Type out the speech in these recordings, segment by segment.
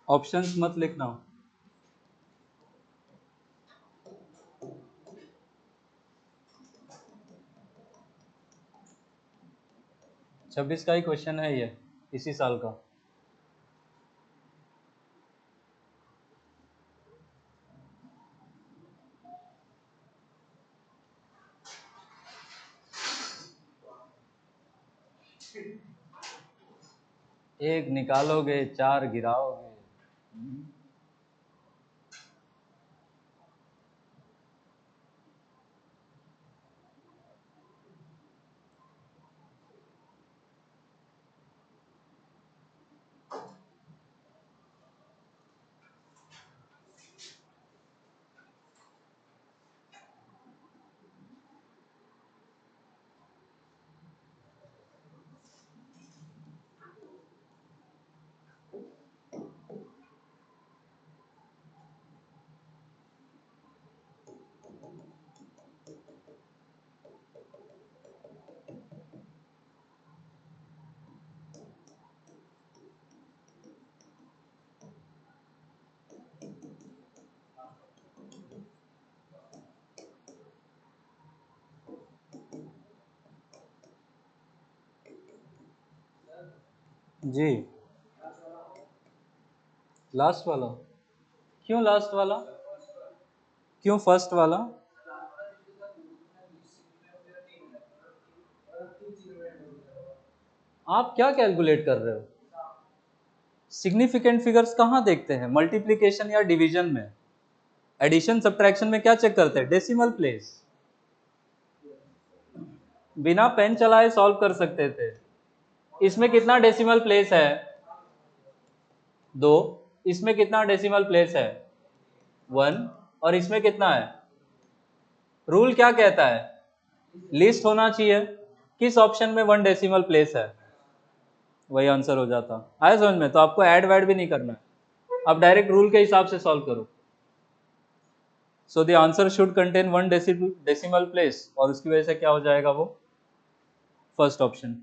Options मत लिखना। 26 का ही क्वेश्चन है ये, इसी साल का। एक निकालोगे 4 गिराओगे। जी, लास्ट वाला। क्यों लास्ट वाला? क्यों फर्स्ट वाला? आप क्या कैलकुलेट कर रहे हो? सिग्निफिकेंट फिगर्स कहाँ देखते हैं? मल्टीप्लिकेशन या डिवीजन में? एडिशन सब्ट्रैक्शन में क्या चेक करते हैं? Decimal place. बिना पेन चलाए सॉल्व कर सकते थे। इसमें कितना डेसिमल प्लेस है? 2। इसमें कितना डेसिमल प्लेस है? 1। और इसमें कितना है? रूल क्या कहता है? लिस्ट होना चाहिए। किस ऑप्शन में 1 डेसिमल प्लेस है? वही आंसर हो जाता। आया समझ में? तो आपको ऐड वैड भी नहीं करना है, अब डायरेक्ट रूल के हिसाब से सॉल्व करो। So the answer should contain 1 decimal place, और उसकी वजह से क्या हो जाएगा? वो फर्स्ट ऑप्शन।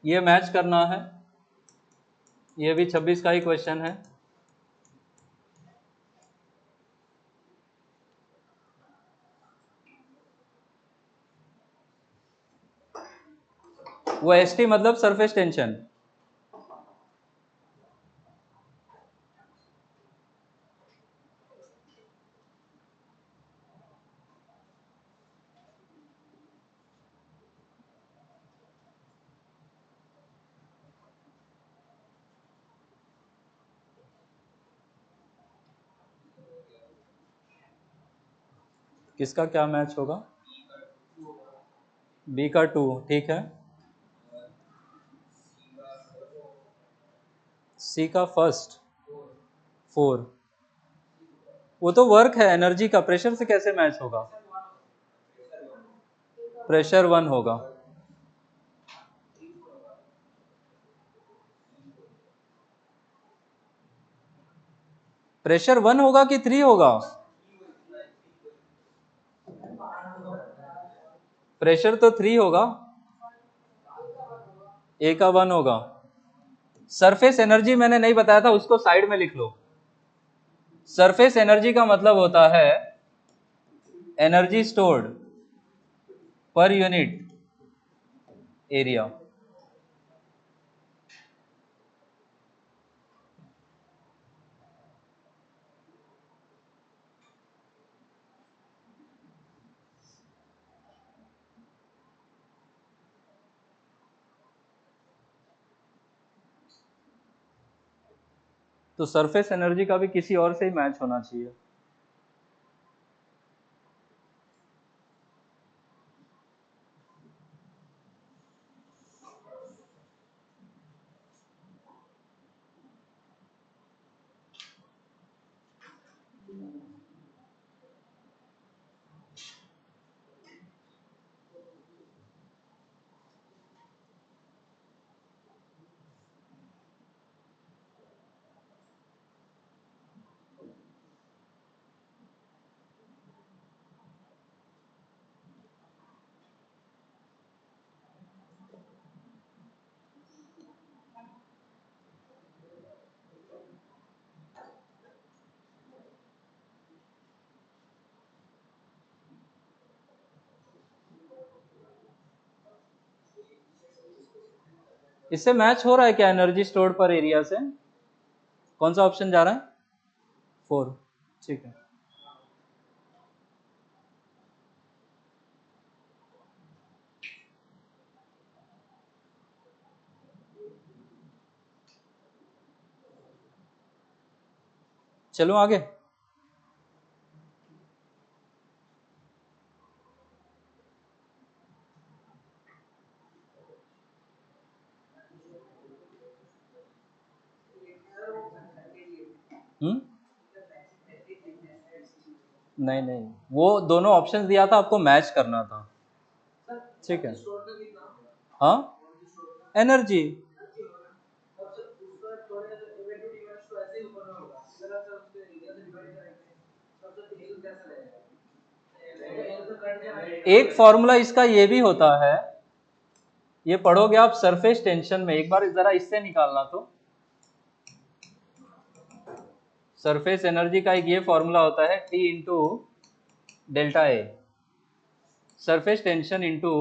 ये मैच करना है। ये भी 26 का ही क्वेश्चन है। वो एस टी मतलब सरफेस टेंशन। किसका क्या मैच होगा? बी का 2, ठीक है। सी का फर्स्ट 4, वो तो वर्क है एनर्जी का, प्रेशर से कैसे मैच होगा? प्रेशर 1 होगा। प्रेशर 1 होगा कि 3 होगा? प्रेशर तो 3 होगा, ए का 1 होगा। सरफेस एनर्जी मैंने नहीं बताया था, उसको साइड में लिख लो। सरफेस एनर्जी का मतलब होता है energy stored per unit area. तो सरफेस एनर्जी का भी किसी और से ही मैच होना चाहिए। इससे मैच हो रहा है क्या एनर्जी स्टोर्ड पर एरिया से? कौन सा ऑप्शन जा रहा है? 4, ठीक है। चलो आगे। नहीं नहीं, वो दोनों ऑप्शंस दिया था, आपको मैच करना था। ठीक है। हाँ, एनर्जी। एक फॉर्मूला इसका ये भी होता है, ये पढ़ोगे आप सरफेस टेंशन में, एक बार जरा इससे निकालना। तो सरफेस एनर्जी का एक ये फॉर्मूला होता है T into delta A, surface tension into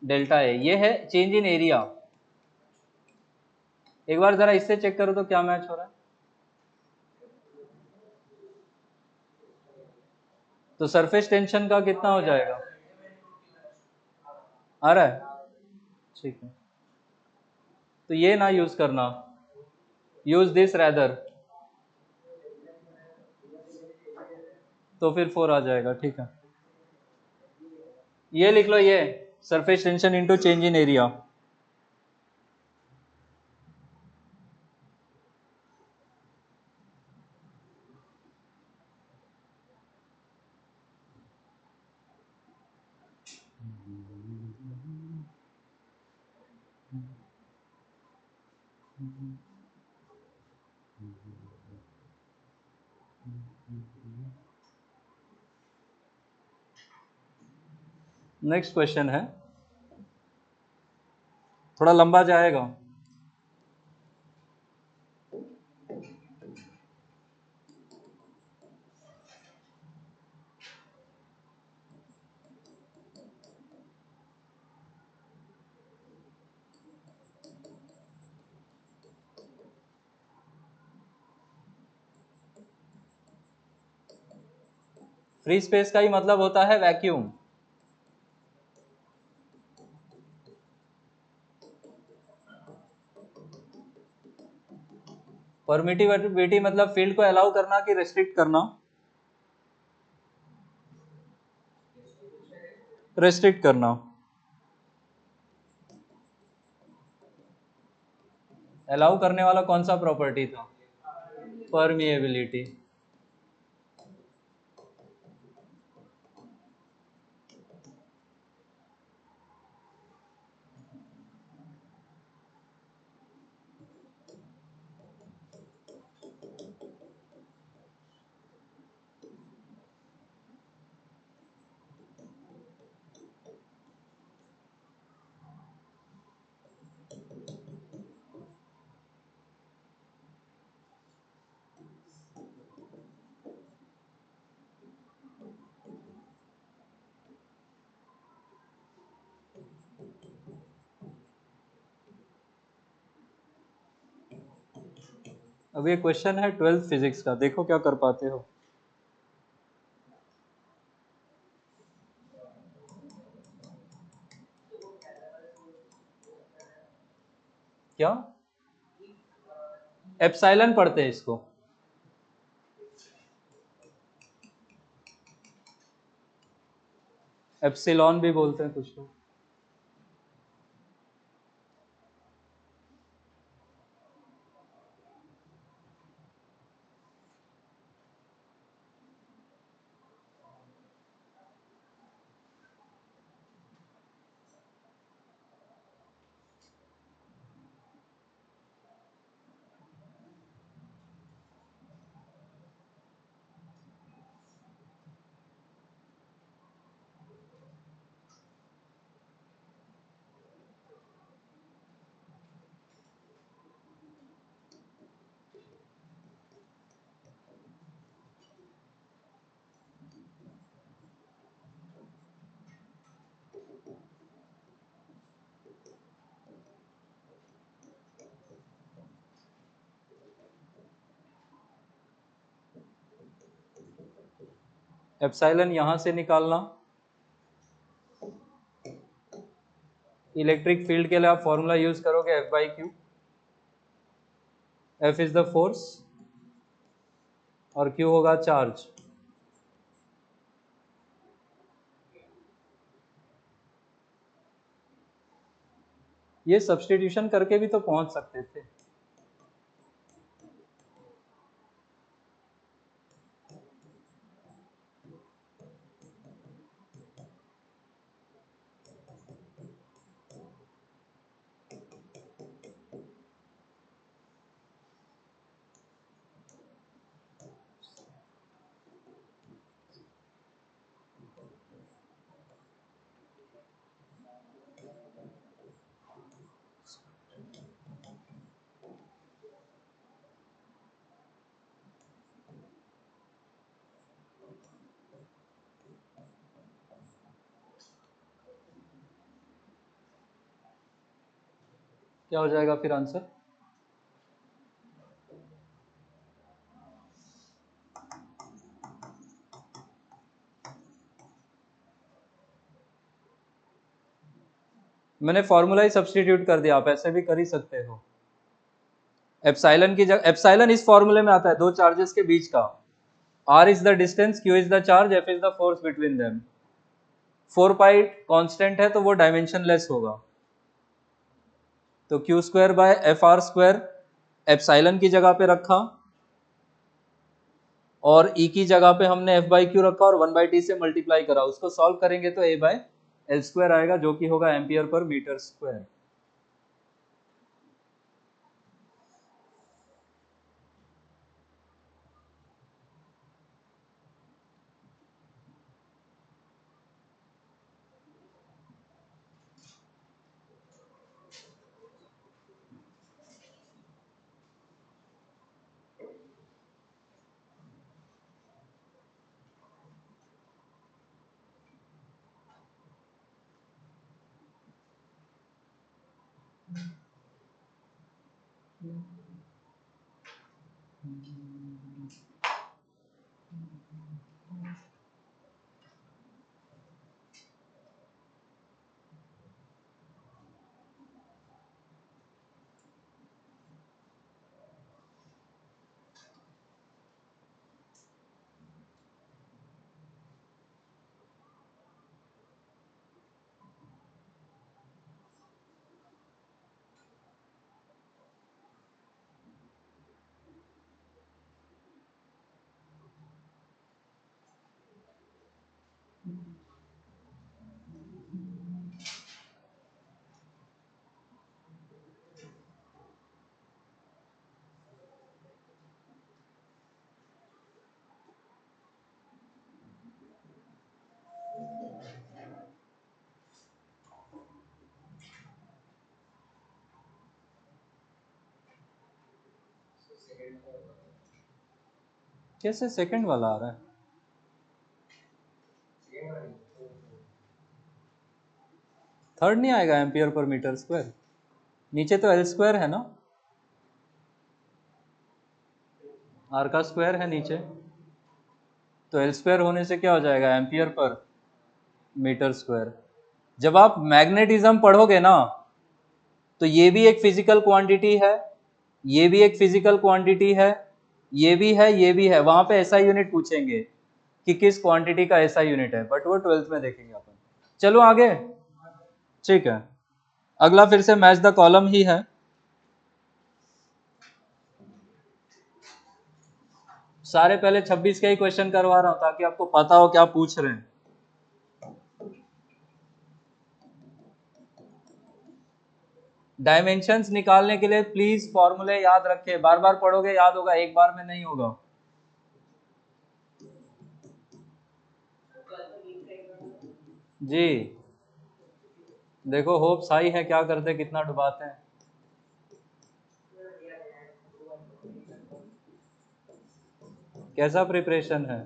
delta A, ये है चेंज इन एरिया। एक बार जरा इससे चेक करो तो क्या मैच हो रहा है। तो सरफेस टेंशन का कितना हो जाएगा? आ रहा है, ठीक है। तो ये ना यूज करना, यूज दिस रैदर, तो फिर 4 आ जाएगा। ठीक है, ये लिख लो, ये surface tension into change in area. Next question है, थोड़ा लंबा जाएगा। फ्री स्पेस का ही मतलब होता है वैक्यूम। परमिटिविटी मतलब फील्ड को अलाउ करना कि रेस्ट्रिक्ट करना? रेस्ट्रिक्ट करना। अलाउ करने वाला कौन सा प्रॉपर्टी था? परमिएबिलिटी। अब ये क्वेश्चन है 12th फिजिक्स का, देखो क्या कर पाते हो। क्या एप्सिलॉन पढ़ते हैं इसको? एप्सिलॉन भी बोलते हैं कुछ लोग। एप्सिलॉन यहां से निकालना। इलेक्ट्रिक फील्ड के लिए आप फॉर्मूला यूज करोगे F by Q. F is the force और क्यू होगा चार्ज। ये सब्सटीट्यूशन करके भी तो पहुंच सकते थे। क्या हो जाएगा फिर आंसर? मैंने फॉर्मूला ही सब्सटीट्यूट कर दिया, आप ऐसे भी कर ही सकते हो। एप्सिलॉन की जगह, एप्सिलॉन इस फॉर्मूले में आता है दो चार्जेस के बीच का। r is the distance, q is the charge, f is the force between them. 4 pi constant है तो वो डायमेंशन लेस होगा, तो Q square by F R square epsilon की जगह पे रखा और E की जगह पे हमने एफ बाई क्यू रखा और 1/t से मल्टीप्लाई करा। उसको सॉल्व करेंगे तो a बाय एल स्क्वायर आएगा जो कि होगा एम्पियर पर मीटर स्क्वायर। कैसे सेकंड वाला आ रहा है? थर्ड नहीं आएगा एम्पियर पर मीटर स्क्वायर, नीचे तो एल स्क्वायर है ना, आर का स्क्वायर है नीचे, तो एल स्क्वायर होने से क्या हो जाएगा एम्पियर पर मीटर स्क्वायर। जब आप मैग्नेटिज्म पढ़ोगे ना तो ये भी एक फिजिकल क्वांटिटी है, ये भी एक फिजिकल क्वांटिटी है, ये भी है, ये भी है, वहां पे ऐसा यूनिट पूछेंगे कि किस क्वांटिटी का ऐसा यूनिट है, बट वो 12th में देखेंगे अपन। चलो आगे, ठीक है। अगला फिर से मैच द कॉलम ही है। सारे पहले 26 का ही क्वेश्चन करवा रहा हूं ताकि आपको पता हो क्या पूछ रहे हैं। डायमेंशंस निकालने के लिए प्लीज फॉर्मूले याद रखें, बार बार पढ़ोगे याद होगा, एक बार में नहीं होगा। जी देखो होप साई है, क्या करते कितना डुबाते हैं। कैसा प्रिपरेशन है?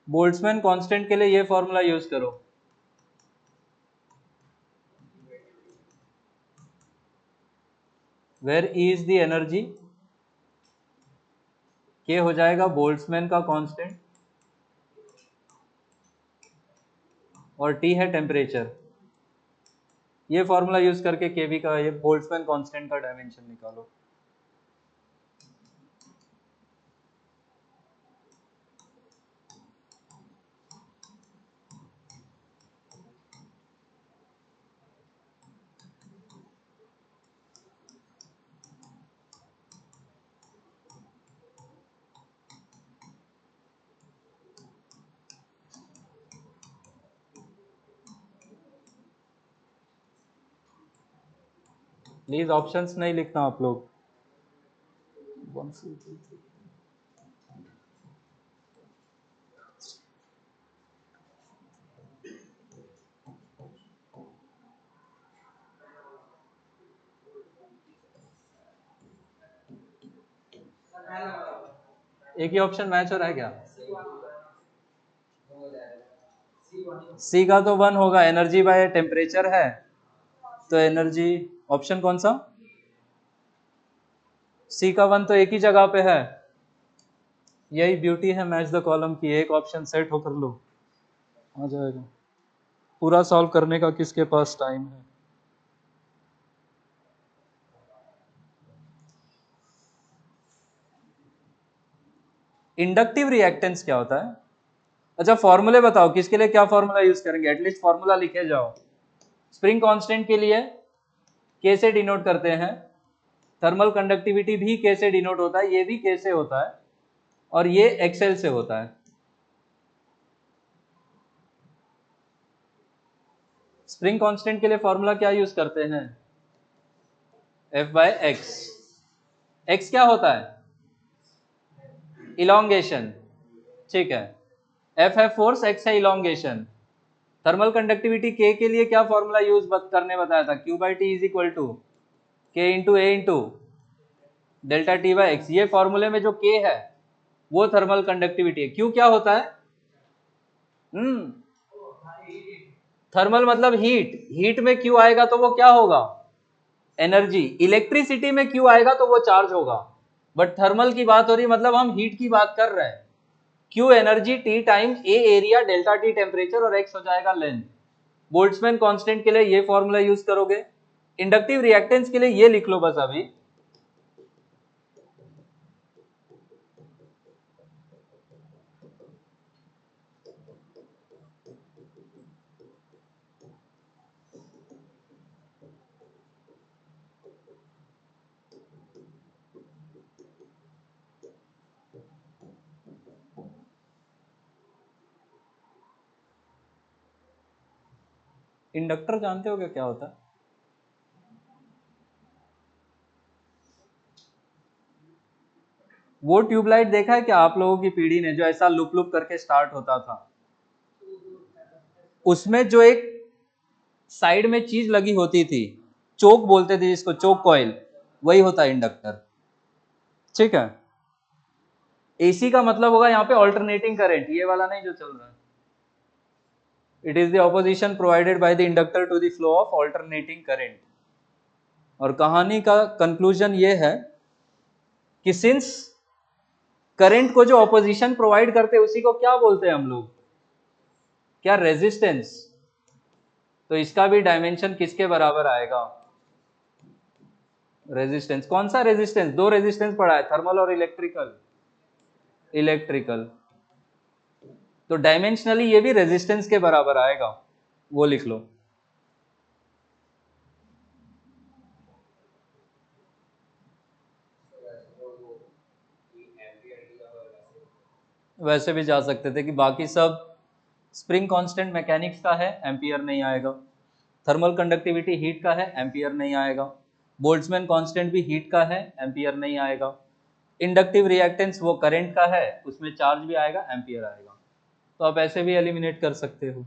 बोल्ट्जमैन कांस्टेंट के लिए ये फॉर्मूला यूज करो, where E is the energy, के हो जाएगा बोल्ट्जमैन का कांस्टेंट और टी है टेम्परेचर। ये फॉर्मूला यूज करके केवी का, ये बोल्ट्जमैन कांस्टेंट का डायमेंशन निकालो। प्लीज ऑप्शंस नहीं लिखना आप लोग। एक ही ऑप्शन मैच हो रहा है क्या? सी का तो 1 होगा, एनर्जी बाय टेम्परेचर है, तो एनर्जी ऑप्शन कौन सा? सी का 1 तो एक ही जगह पे है। यही ब्यूटी है मैच द कॉलम की, एक ऑप्शन सेट होकर लो आ जाएगा। पूरा सॉल्व करने का किसके पास टाइम है? इंडक्टिव रिएक्टेंस क्या होता है? अच्छा फॉर्मूले बताओ किसके लिए क्या फॉर्मूला यूज करेंगे, एटलीस्ट फॉर्मूला लिखे जाओ। स्प्रिंग कांस्टेंट के लिए के से डिनोट करते हैं, थर्मल कंडक्टिविटी भी के से डिनोट होता है, ये भी के से होता है, और ये एक्सएल से होता है। स्प्रिंग कांस्टेंट के लिए फॉर्मूला क्या यूज करते हैं? F bye x. एक्स क्या होता है? इलोंगेशन, ठीक है। एफ है फोर्स, एक्स है इलोंगेशन। थर्मल कंडक्टिविटी के लिए क्या फॉर्मूला यूज करने बताया था? Q by T is equal to K into A into delta T by X. ये फॉर्मूले में जो के है वो थर्मल कंडक्टिविटी है। क्यों क्या होता है? थर्मल मतलब हीट, हीट में क्यू आएगा तो वो क्या होगा? एनर्जी। इलेक्ट्रिसिटी में क्यू आएगा तो वो चार्ज होगा। बट थर्मल की बात हो रही, मतलब हम हीट की बात कर रहे हैं। क्यू एनर्जी, टी टाइम, ए एरिया, डेल्टा टी टेम्परेचर और एक्स हो जाएगा लेंथ। बोल्ट्जमैन कांस्टेंट के लिए ये फॉर्मूला यूज करोगे। इंडक्टिव रिएक्टेंस के लिए ये लिख लो बस अभी। इंडक्टर जानते हो क्या होता है? वो ट्यूबलाइट देखा है क्या आप लोगों की पीढ़ी ने, जो ऐसा लुप लुप करके स्टार्ट होता था? उसमें जो एक साइड में चीज लगी होती थी, चोक बोलते थे जिसको, चोक कॉइल, वही होता है इंडक्टर। ठीक है। एसी का मतलब होगा यहाँ पे ऑल्टरनेटिंग करंट, ये वाला नहीं जो चल रहा है। It is the opposition provided by the inductor to the flow of alternating current. और कहानी का कंक्लूजन ये है कि सिंस करंट को जो ऑपोजिशन प्रोवाइड करते हैं उसी को क्या बोलते हैं हम लोग? क्या? रेजिस्टेंस। तो इसका भी डायमेंशन किसके बराबर आएगा? रेजिस्टेंस। कौन सा रेजिस्टेंस? दो रेजिस्टेंस पढ़ा है, थर्मल और इलेक्ट्रिकल। इलेक्ट्रिकल। तो डायमेंशनली ये भी रेजिस्टेंस के बराबर आएगा, वो लिख लो। वैसे भी जा सकते थे कि बाकी सब स्प्रिंग कांस्टेंट मैकेनिक्स का है, एम्पियर नहीं आएगा। थर्मल कंडक्टिविटी हीट का है, एम्पियर नहीं आएगा। बोल्ट्जमैन कांस्टेंट भी हीट का है, एम्पियर नहीं आएगा। इंडक्टिव रिएक्टेंस वो करंट का है, उसमें चार्ज भी आएगा, एम्पियर आएगा। तो आप ऐसे भी एलिमिनेट कर सकते हो।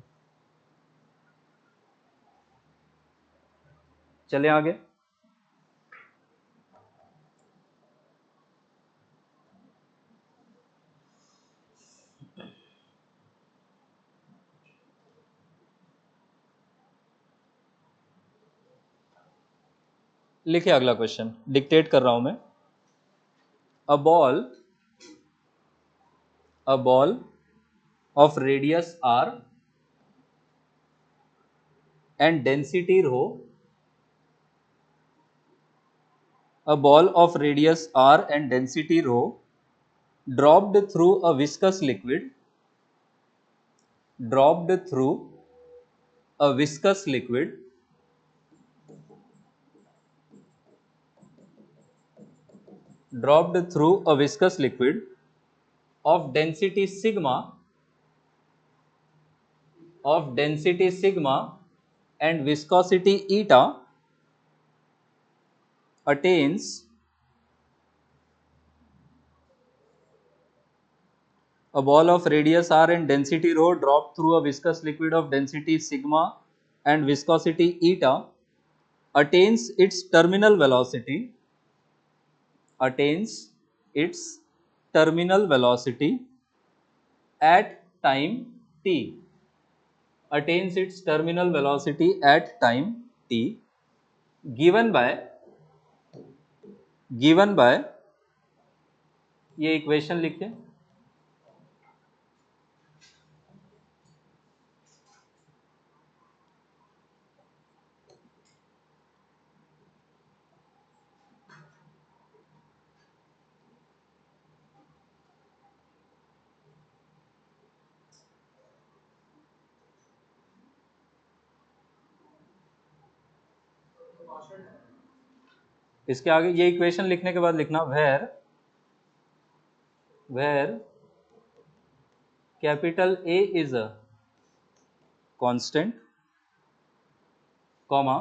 चले आगे। लिखिए अगला क्वेश्चन, डिक्टेट कर रहा हूं मैं। A ball of radius r and density rho, a ball of radius r and density rho dropped through a viscous liquid, dropped through a viscous liquid dropped through a viscous liquid of density sigma and viscosity eta attains a ball of radius r and density rho dropped through a viscous liquid of density sigma and viscosity eta attains its terminal velocity attains its terminal velocity at time t attains its terminal velocity at time t given by ये equation लिखिए। इसके आगे ये equation लिखने के बाद लिखना where capital A is a constant, comma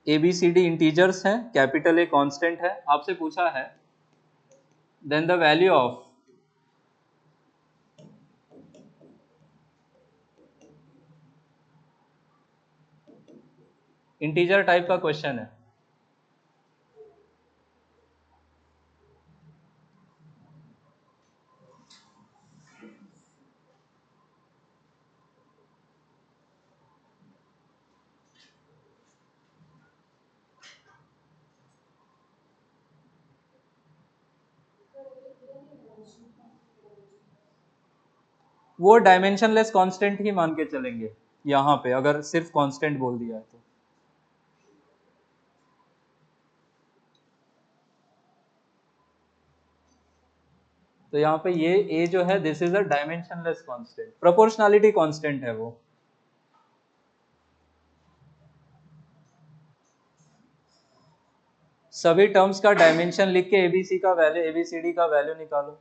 ABCD integers हैं, कैपिटल ए कांस्टेंट है, आपसे पूछा है then the value of integer type का क्वेश्चन है। वो डायमेंशनलेस कांस्टेंट ही मान के चलेंगे यहाँ पे, अगर सिर्फ कांस्टेंट बोल दिया है तो यहाँ पे ये a जो है this is a dimensionless constant, proportionality constant है वो। सभी टर्म्स का डायमेंशन लिख के एबीसी का वैल्यू, एबीसीडी का वैल्यू निकालो।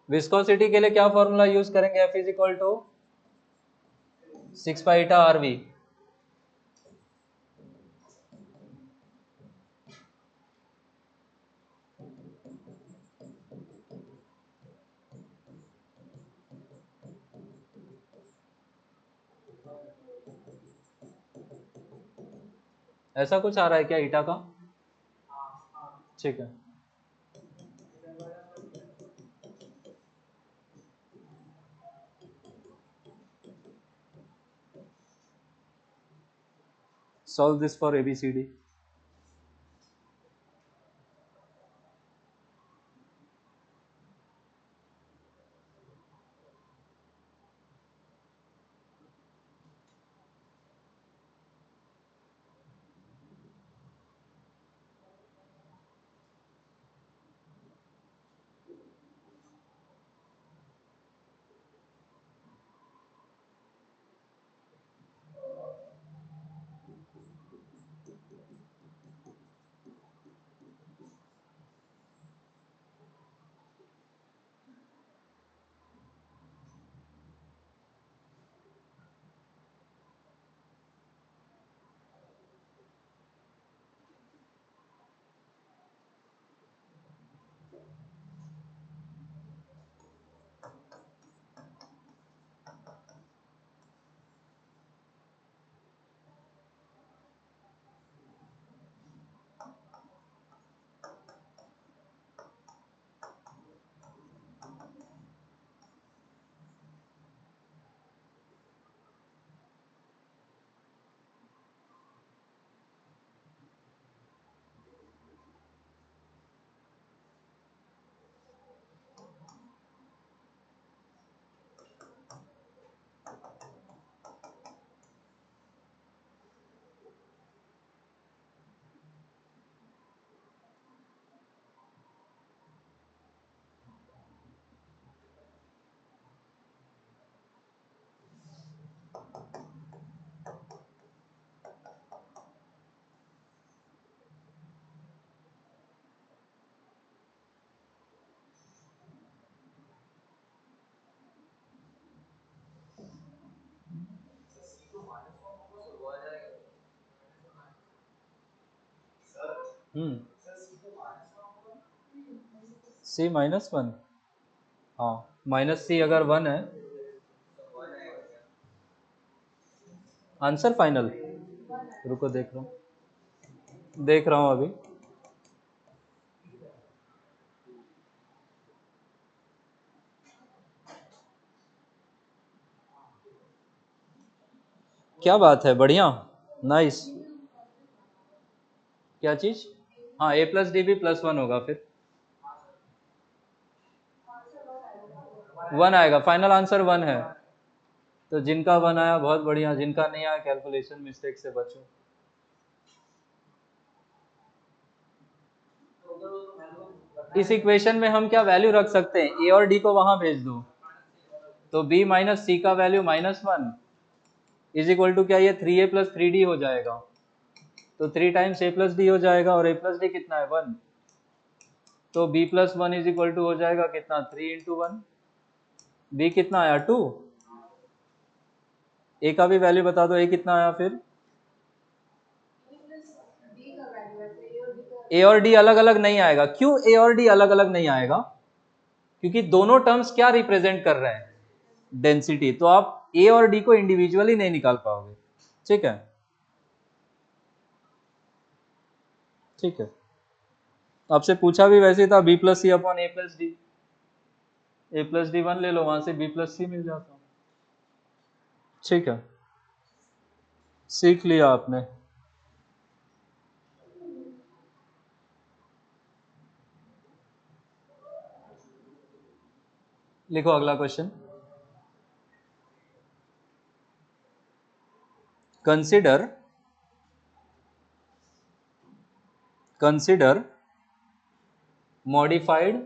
विस्कोसिटी के लिए क्या फॉर्मूला यूज करेंगे, F is equal to 6 pi eta RV। ऐसा कुछ आ रहा है क्या ईटा का? ठीक है, solve this for ABCD। C-1, हाँ -C अगर 1 है, आंसर फाइनल। रुको देख रहा हूँ अभी। क्या बात है, बढ़िया, नाइस। क्या चीज? हाँ, A+D भी +1 होगा, फिर 1 आएगा, फाइनल आंसर 1 है। तो जिनका बनाया बहुत बढ़िया, जिनका नहीं आया कैलकुलेशन मिस्टेक से बचो। इस इक्वेशन में हम क्या वैल्यू रख सकते हैं, ए और डी को वहां भेज दो, तो b माइनस सी का वैल्यू -1 इज इक्वल टू क्या, ये 3a प्लस 3d हो जाएगा, तो 3 टाइम्स a प्लस डी हो जाएगा, और a प्लस डी कितना है 1, तो b plus 1 is equal to हो जाएगा कितना 3 इंटू 1, b कितना आया 2, a का भी वैल्यू बता दो, a कितना आया फिर, a और d अलग अलग नहीं आएगा, क्यों a और d अलग अलग नहीं आएगा, क्योंकि दोनों टर्म्स क्या रिप्रेजेंट कर रहे हैं, डेंसिटी, तो आप a और d को इंडिविजुअली नहीं निकाल पाओगे, ठीक है, ठीक है। आपसे पूछा भी वैसे था b plus C upon a plus D, a plus D 1 ले लो, वहां से b प्लस सी मिल जाता, ठीक है, सीख लिया आपने। लिखो अगला question, consider consider modified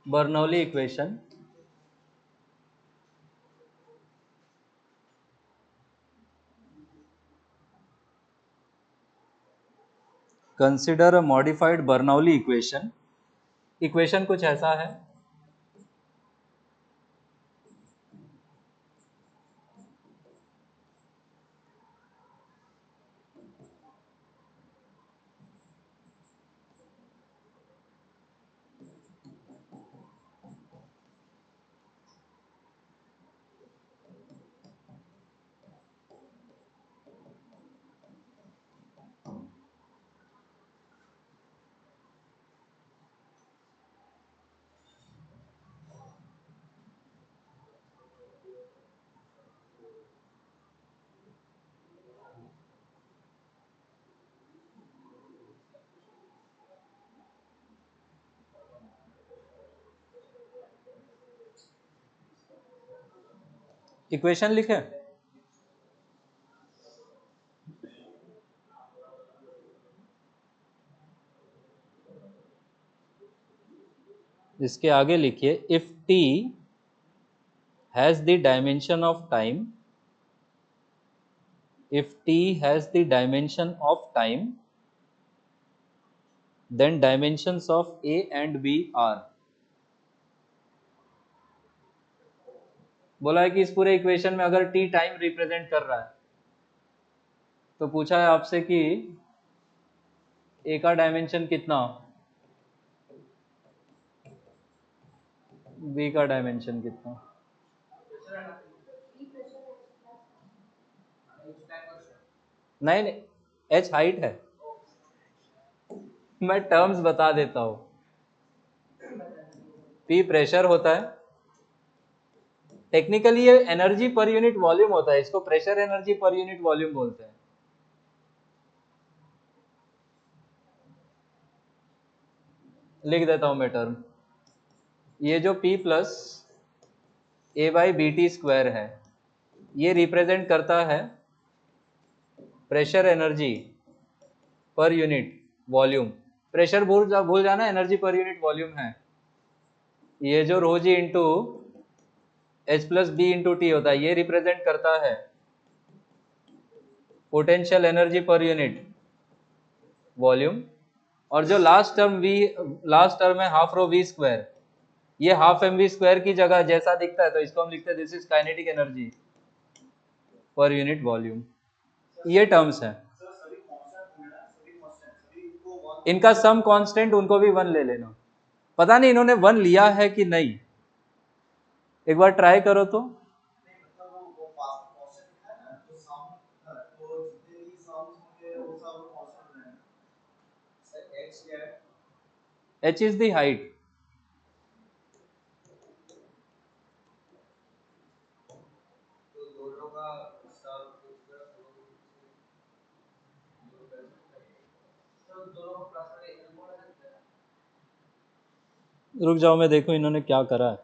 Bernoulli equation consider a modified Bernoulli equation, equation कुछ ऐसा है, इक्वेशन लिखे, इसके आगे लिखिए, if t has the dimension of time, if t has the dimension of time, then dimensions of a and b are, बोला है कि इस पूरे इक्वेशन में अगर t टाइम रिप्रेजेंट कर रहा है, तो पूछा है आपसे कि a का डायमेंशन कितना, b का डायमेंशन कितना, नहीं नहीं h हाइट है, मैं टर्म्स बता देता हूं, p प्रेशर होता है, टेक्निकली ये एनर्जी पर यूनिट वॉल्यूम होता है, इसको pressure energy per unit volume बोलते हैं, लिख देता हूं मैं टर्म, ये जो p plus A by B T square है, ये रिप्रेजेंट करता है pressure energy per unit volume, pressure भूल जाना, एनर्जी पर यूनिट वॉल्यूम है, ये जो rho G into H plus B into T होता है, ये रिप्रेजेंट करता है potential energy per unit volume, और जो लास्ट टर्म है हाफ रो वी स्क्वायर, ये हाफ एम वी स्क्वायर की जगह जैसा दिखता है, तो इसको हम लिखते हैं this is kinetic energy per unit volume, ये टर्म्स हैं, इनका सम कांस्टेंट उनको भी 1 ले लेना, पता नहीं इन्होंने 1 लिया है कि नहीं, एक बार ट्राई करो तो, h इज द हाइट, रुक जाओ, मैं देखूं इन्होंने क्या करा है।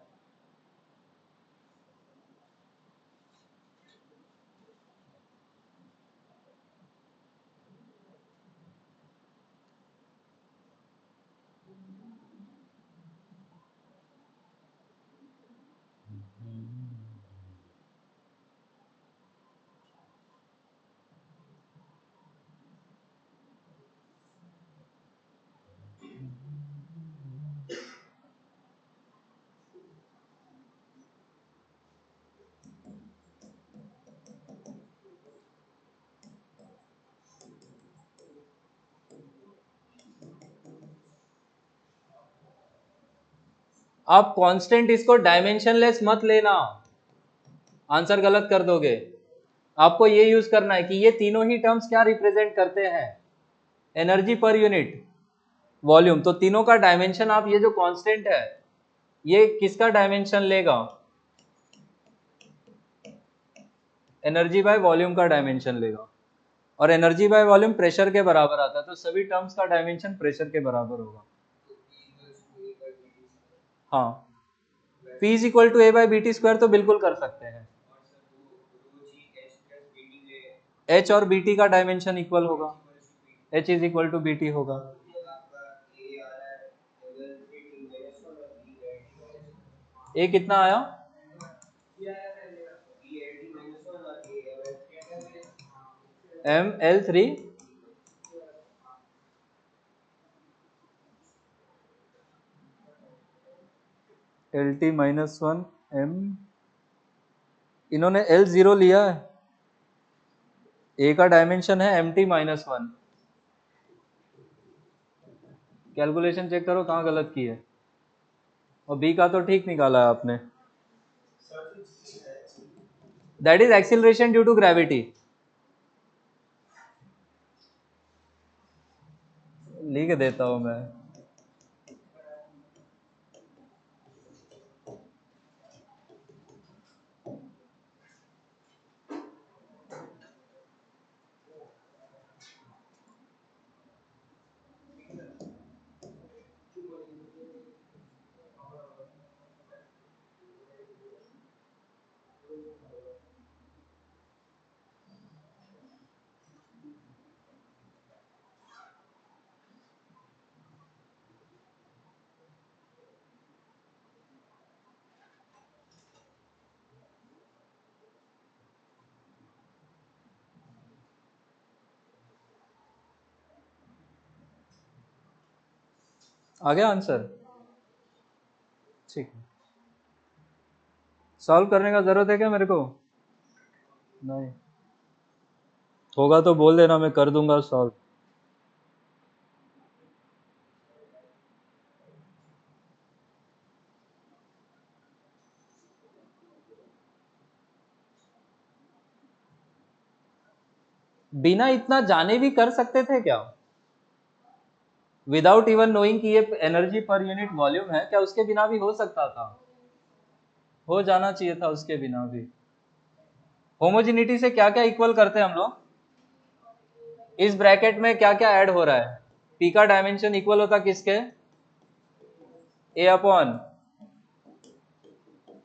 आप कांस्टेंट इसको डायमेंशनलेस मत लेना, आंसर गलत कर दोगे। आपको ये यूज करना है कि ये तीनों ही टर्म्स क्या रिप्रेजेंट करते हैं, एनर्जी पर यूनिट वॉल्यूम। तो तीनों का डायमेंशन, आप ये जो कांस्टेंट है ये किसका डायमेंशन लेगा, एनर्जी बाय वॉल्यूम का डायमेंशन लेगा। और एनर्जी बाय वॉल्यूम प्रेशर के बराबर आता है, तो सभी टर्म्स का डायमेंशन प्रेशर के बराबर होगा। हाँ, P is equal to A by B T square तो बिल्कुल कर सकते हैं। H और BT का डायमेंशन इक्वल होगा, H is equal to BT होगा। ए कितना आया, ML3 LT माइनस 1 M, इन्होंने L0 लिया है, ए का डायमेंशन है MT माइनस 1। कैलकुलेशन चेक करो कहाँ गलत की है, और बी का तो ठीक निकाला है आपने। That is acceleration due to gravity. लिख देता हूं मैं। आ गया आंसर, ठीक है। सॉल्व करने का जरूरत है क्या मेरे को, नहीं होगा तो बोल देना, मैं कर दूंगा सॉल्व। बिना इतना जाने भी कर सकते थे क्या, विदाउट इवन नोइंग कि ये एनर्जी पर यूनिट वॉल्यूम है, क्या उसके बिना भी हो सकता था, हो जाना चाहिए था उसके बिना भी। होमोजिनिटी से क्या क्या इक्वल करते हैं हम लोग, इस ब्रैकेट में क्या क्या ऐड हो रहा है, पी का डायमेंशन इक्वल होता किसके, ए अपॉन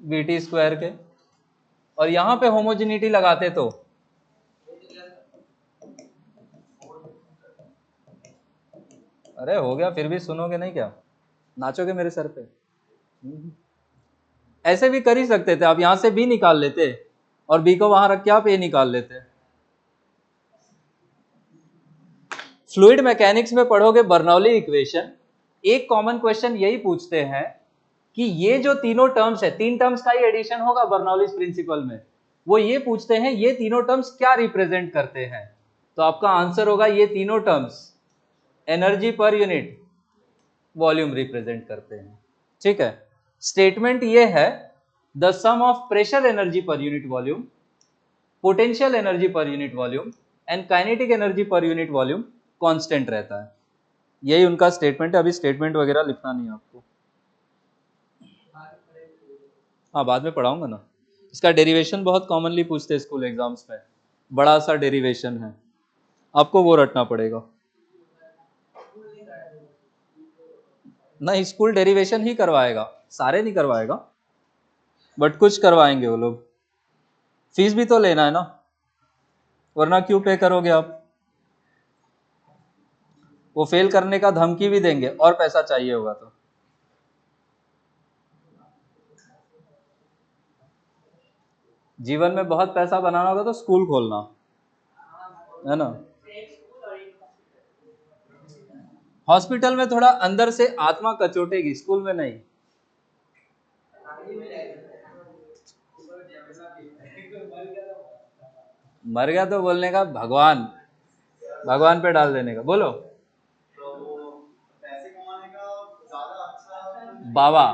बी टी स्क्वायर के, और यहां पे होमोजिनिटी लगाते तो अरे हो गया, फिर भी सुनोगे नहीं क्या, नाचोगे मेरे सर पे। ऐसे भी कर ही सकते थे, आप यहां से बी निकाल लेते और बी को वहां रख के आप ए निकाल लेते। फ्लूइड मैकेनिक्स में पढ़ोगे बर्नौली इक्वेशन, एक कॉमन क्वेश्चन यही पूछते हैं कि ये जो तीनों टर्म्स है, तीन टर्म्स का ही एडिशन होगा बर्नौलीज प्रिंसिपल में, वो ये पूछते हैं ये तीनों टर्म्स क्या रिप्रेजेंट करते हैं। तो आपका आंसर होगा ये तीनों terms energy per unit volume represent करते हैं, ठीक है। स्टेटमेंट ये है, the sum of pressure energy per unit volume, potential energy per unit volume and kinetic energy per unit volume constant रहता है। यही उनका स्टेटमेंट है। अभी स्टेटमेंट वगैरह लिखना नहीं है आपको, हाँ बाद में पढ़ाऊंगा ना। इसका डेरिवेशन बहुत कॉमनली पूछते हैं स्कूल एग्जाम्स में, बड़ा सा डेरिवेशन है, आपको वो रटना पड़ेगा। ना स्कूल डेरिवेशन ही करवाएगा, सारे नहीं करवाएगा, बट कुछ करवाएंगे वो लोग। फीस भी तो लेना है ना, वरना क्यों पे करोगे आप? वो फेल करने का धमकी भी देंगे और पैसा चाहिए होगा तो। जीवन में बहुत पैसा बनाना होगा तो स्कूल खोलना है ना। हॉस्पिटल में थोड़ा अंदर से आत्मा कचोटेगी, स्कूल में नहीं। मर गया तो बोलने का भगवान, भगवान पे डाल देने का। बोलो। तो पैसे कमाने का ज्यादा अच्छा बाबा,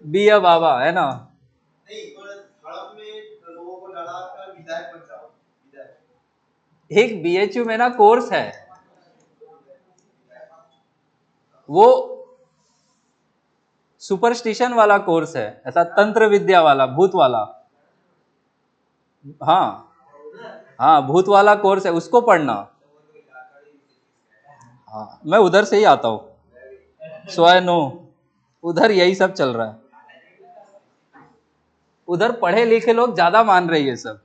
बी अ बाबा, है ना। नहीं, पर हड़प में लोगों को लड़ा कर विधायक बन जाओ, विधायक। एक बीएचयू में ना कोर्स है, वो सुपरस्टिशन वाला कोर्स है, ऐसा तंत्र विद्या वाला, भूत वाला। हाँ हाँ, भूत वाला कोर्स है, उसको पढ़ना। हाँ, मैं उधर से ही आता हूँ, सो आई नो। उधर यही सब चल रहा है, उधर पढ़े लिखे लोग ज्यादा मान रहे हैं ये सब।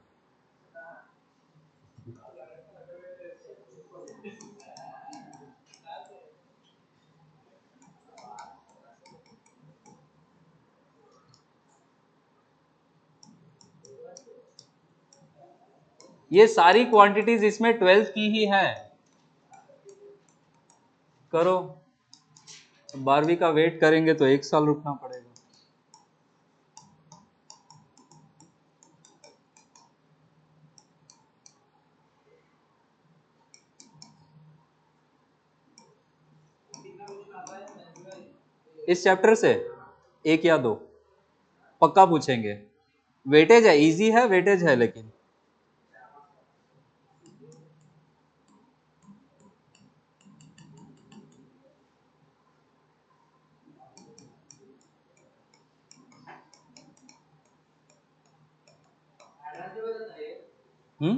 ये सारी क्वांटिटीज इसमें 12th की ही हैं। करो, 12वीं का वेट करेंगे तो 1 साल रुकना पड़ेगा। इस चैप्टर से 1 या 2 पक्का पूछेंगे। वेटेज है, इजी है, वेटेज है लेकिन। हम्म।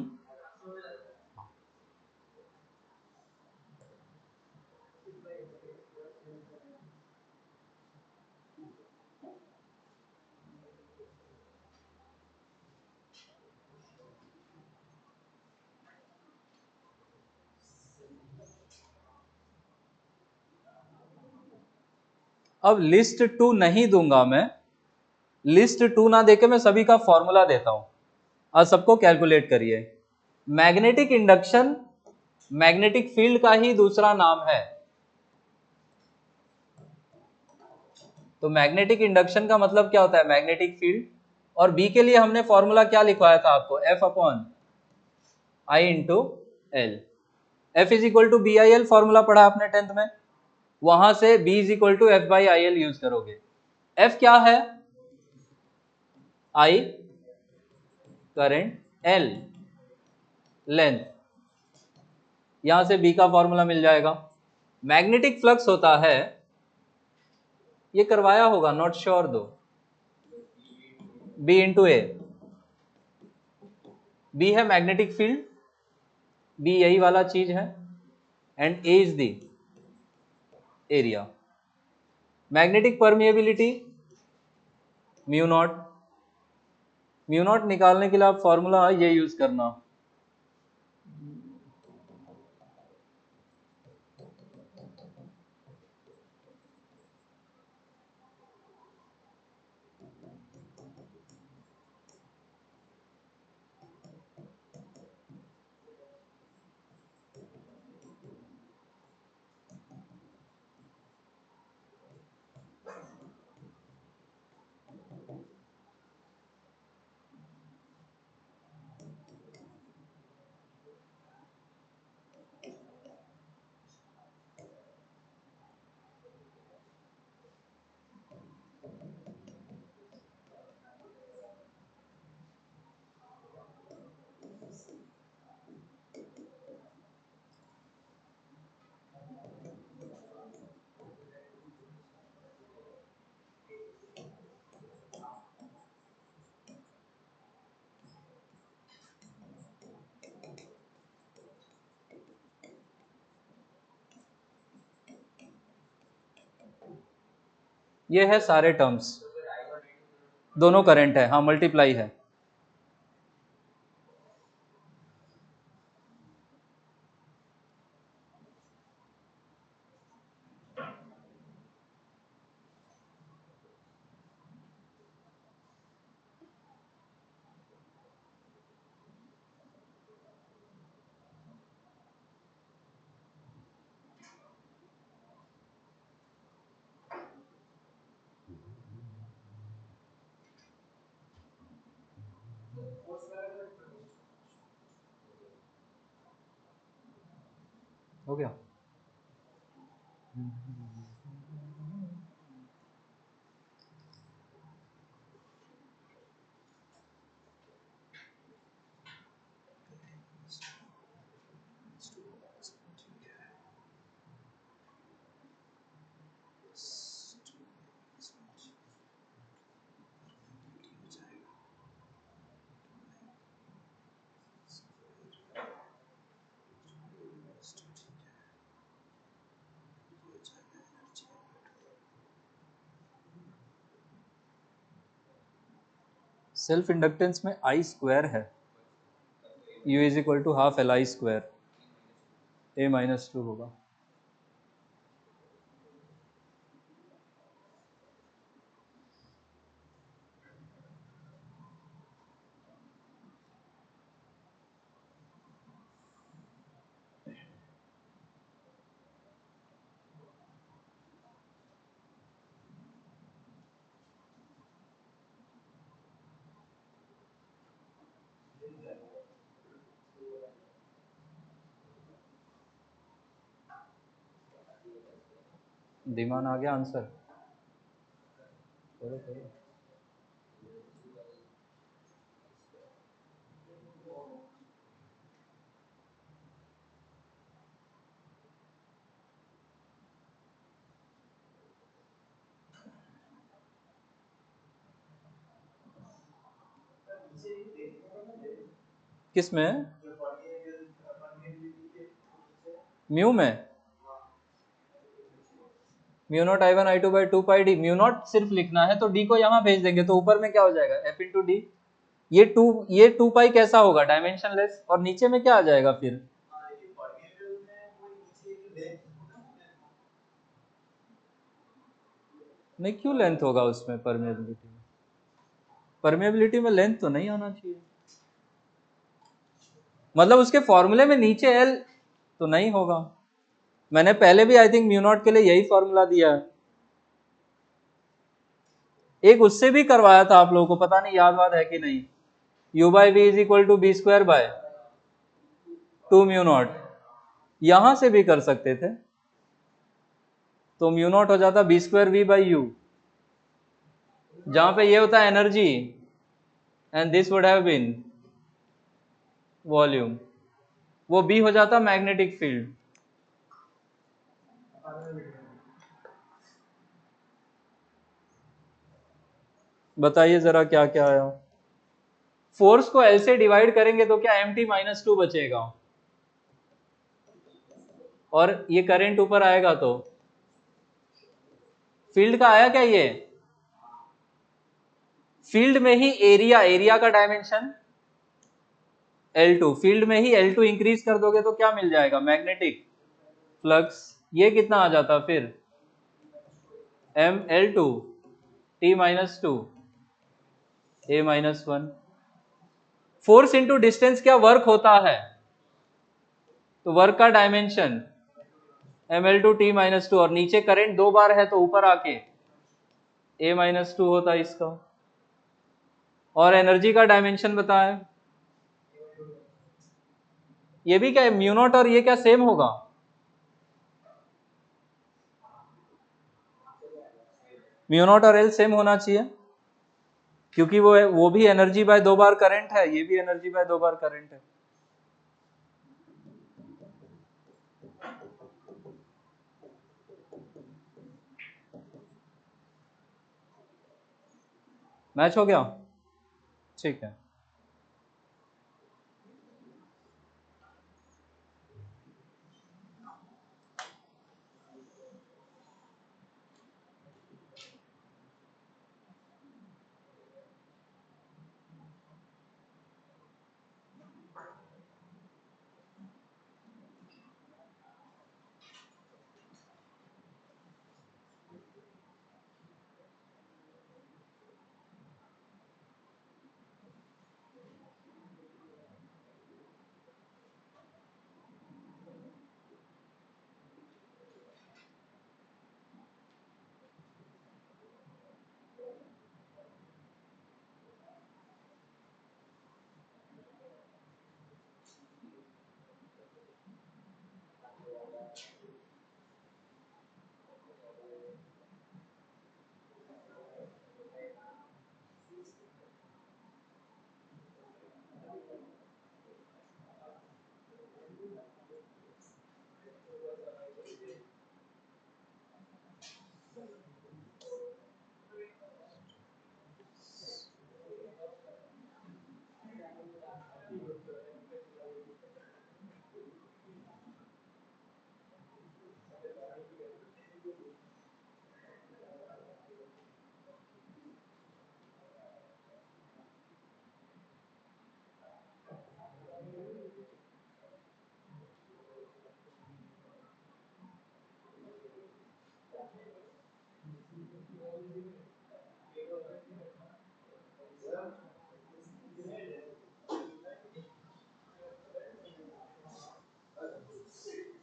अब लिस्ट 2 नहीं दूंगा मैं, लिस्ट 2 ना देके मैं सभी का फॉर्मूला देता हूं, और सबको कैलकुलेट करिए। मैग्नेटिक इंडक्शन मैग्नेटिक फील्ड का ही दूसरा नाम है। तो मैग्नेटिक इंडक्शन का मतलब क्या होता है? Magnetic field. और बी के लिए हमने फॉर्मूला क्या लिखवाया था आपको? F upon I into L. F is equal to B I L, formula पढ़ा आपने 10th में, वहां से B is equal to F by I L use करोगे। एफ क्या है? आई करंट, एल लेंथ, यहां से बी का फॉर्मूला मिल जाएगा। मैग्नेटिक फ्लक्स होता है, ये करवाया होगा, नॉट श्योर दो, बी इंटू ए। बी है मैग्नेटिक फील्ड, बी यही वाला चीज है, and A is the area. Magnetic permeability mu naught. Mu naught निकालने के लिए आप फॉर्मूला ये यूज करना। ये है सारे टर्म्स, दोनों करंट है, हाँ मल्टीप्लाई है। हो गया। सेल्फ इंडक्टेंस में आई स्क्वायर है, U is equal to half L I square, A minus two होगा। दिमाग आ गया आंसर? करो करो। किस में? म्यू में? Mu not I one I two by two pi D. Mu naught सिर्फ लिखना है तो डी को यहाँ भेज देंगे, तो ऊपर में क्या हो जाएगा, एफ इंटू डी। ये टू पाई कैसा होगा, डायमेंशनलेस, और नीचे में क्या आ जाएगा फिर? नहीं, क्यों लेंथ होगा उसमें परमेबिलिटी में? परमेबिलिटी में लेंथ तो नहीं होना चाहिए, मतलब उसके फॉर्मूले में नीचे एल तो नहीं होगा। मैंने पहले भी आई थिंक म्यू नॉट के लिए यही फॉर्मूला दिया है, एक उससे भी करवाया था आप लोगों को, पता नहीं याद वाद है कि नहीं। u by V is equal to B square by two mu naught, यहां से भी कर सकते थे, तो म्यू नॉट हो जाता B square V by U, जहां पे ये होता है energy and this would have been volume, वो बी हो जाता मैग्नेटिक फील्ड। बताइए जरा क्या क्या आया। फोर्स को एल से डिवाइड करेंगे तो क्या एम टी माइनस टू बचेगा, और ये करंट ऊपर आएगा तो फील्ड का आया क्या, ये फील्ड में ही एरिया का डायमेंशन L2, फील्ड में ही L2 इंक्रीज कर दोगे तो क्या मिल जाएगा, मैग्नेटिक फ्लक्स। ये कितना आ जाता फिर, M L2 T minus two A minus one. Force into distance क्या वर्क होता है, तो वर्क का dimension ML2 T minus two, और नीचे करंट दो बार है तो ऊपर आके A माइनस टू होता है इसका। और एनर्जी का डायमेंशन बताएं, ये भी क्या है, म्यू नॉट और ये क्या सेम होगा, म्यू नॉट और एल सेम होना चाहिए, क्योंकि वो भी एनर्जी बाय दो बार करंट है, ये भी एनर्जी बाय दो बार करंट है। मैच हो गया, ठीक है।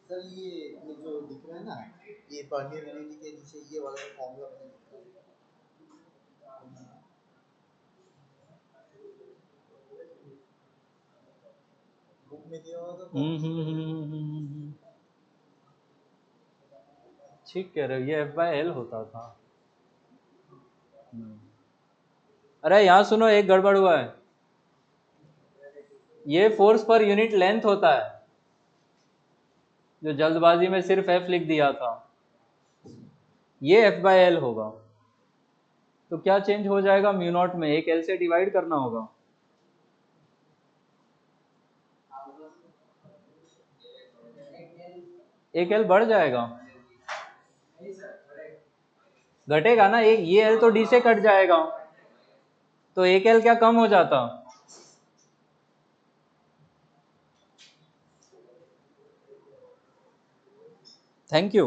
सर ये जो दिख रहा है ना, ये परमेबिलिटी के नीचे ये वाला फॉर्मूला मैंने लिखा है। बुक में दिया हुआ था ठीक कह रहे हो, ये F/L होता था। अरे यहाँ सुनो, एक गड़बड़ हुआ है। ये फोर्स पर यूनिट लेंथ होता है, जो जल्दबाजी में सिर्फ F लिख दिया था, ये F/L होगा। तो क्या चेंज हो जाएगा, म्यू नॉट में एक L से डिवाइड करना होगा। एक L बढ़ जाएगा, घटेगा ना, एक ये L तो D से कट जाएगा, तो एक L क्या कम हो जाता। Thank you.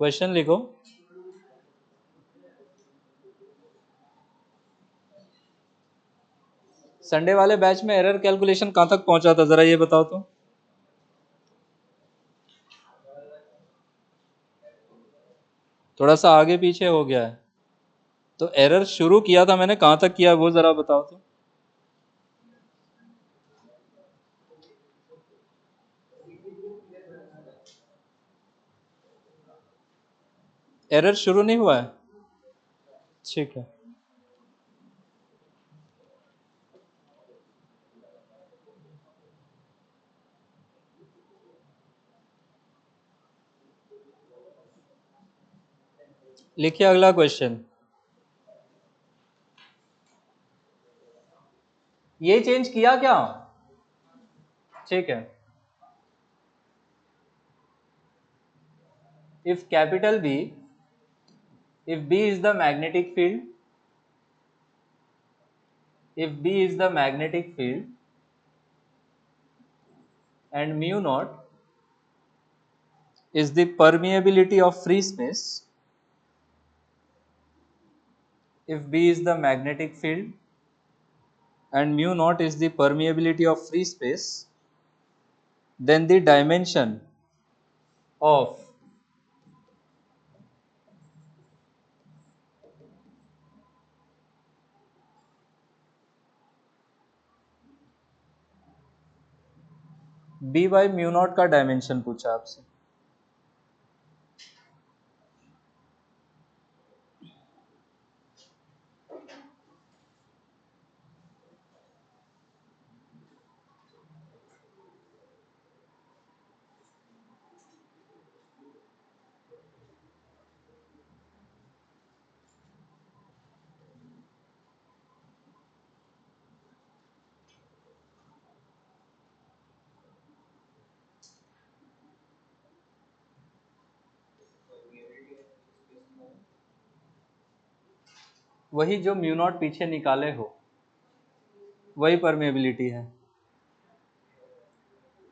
क्वेश्चन लिखो। संडे वाले बैच में एरर कैलकुलेशन कहाँ तक पहुंचा था, जरा ये बताओ तो। थोड़ा सा आगे पीछे हो गया है। तो एरर शुरू किया था मैंने, कहाँ तक किया वो जरा बताओ तो। एरर शुरू नहीं हुआ है, ठीक है। लिखिए अगला क्वेश्चन। ये चेंज किया क्या, ठीक है। If capital B, if B is the magnetic field, if B is the magnetic field and mu naught is the permeability of free space, if B is the magnetic field and mu naught is the permeability of free space, then the dimension of B by mu naught का dimension पूछा आपसे। वही जो mu naught पीछे निकाले हो, वही permeability है।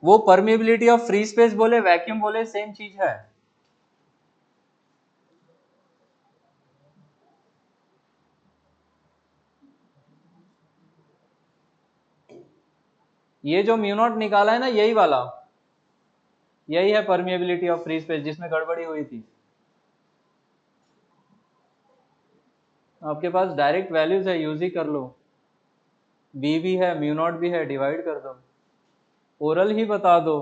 वो परमेबिलिटी ऑफ फ्री स्पेस बोले वैक्यूम बोले सेम चीज है। ये जो म्यू नॉट निकाला है ना, यही वाला, यही है परमेबिलिटी ऑफ फ्री स्पेस, जिसमें गड़बड़ी हुई थी। आपके पास डायरेक्ट वैल्यूज है, यूज ही कर लो। बी भी है, म्यू नॉट भी है, डिवाइड कर दो, ओरल ही बता दो।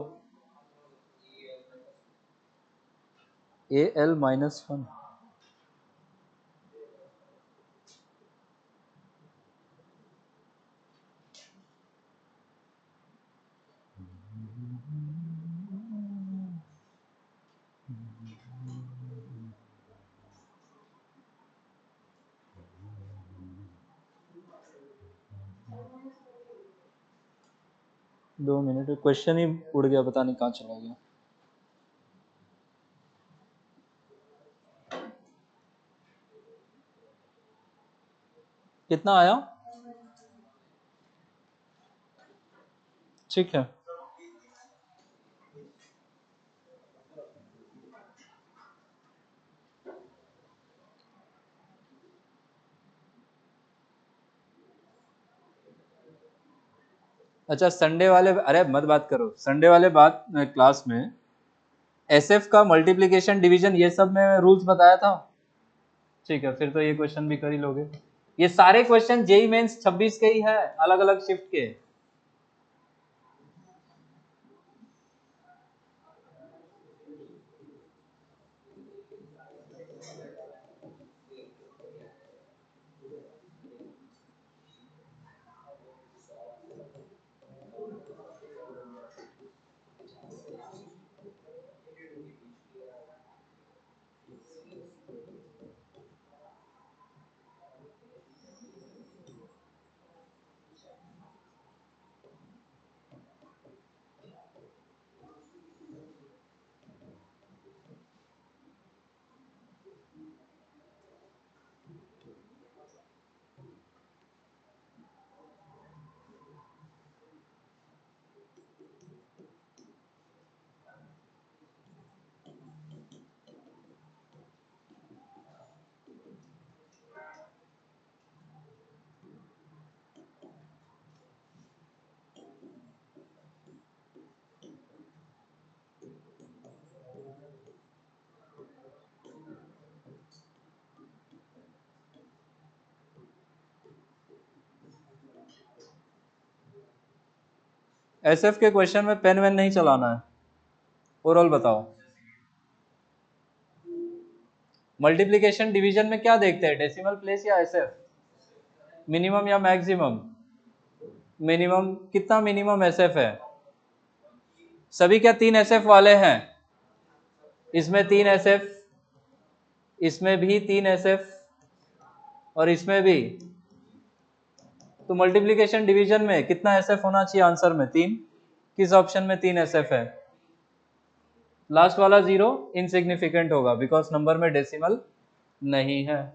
AL-1। दो मिनट, क्वेश्चन ही उड़ गया, पता नहीं कहाँ चला गया। कितना आया? ठीक है। अच्छा, संडे वाले, अरे मत बात करो, संडे वाले बात क्लास में एसएफ का मल्टीप्लिकेशन डिवीजन ये सब में रूल्स बताया था। ठीक है, फिर तो ये क्वेश्चन भी कर ही लोगे। ये सारे क्वेश्चन जेई मेंस 26 के ही है, अलग अलग शिफ्ट के। एसएफ के क्वेश्चन में पेन वेन नहीं चलाना है, ओरल बताओ। मल्टीप्लिकेशन डिवीजन में क्या देखते हैं, डेसिमल प्लेस या एसएफ? मिनिमम या मैक्सिमम? मिनिमम। कितना मिनिमम एसएफ है? सभी क्या 3 एसएफ वाले हैं? इसमें 3 एसएफ, इसमें भी 3 एसएफ, और इसमें भी। तो मल्टीप्लिकेशन डिवीजन में कितना एसएफ होना चाहिए आंसर में? 3। किस ऑप्शन में 3 एसएफ है? लास्ट वाला 0 इनसिग्निफिकेंट होगा, बिकॉज नंबर में डेसिमल नहीं है।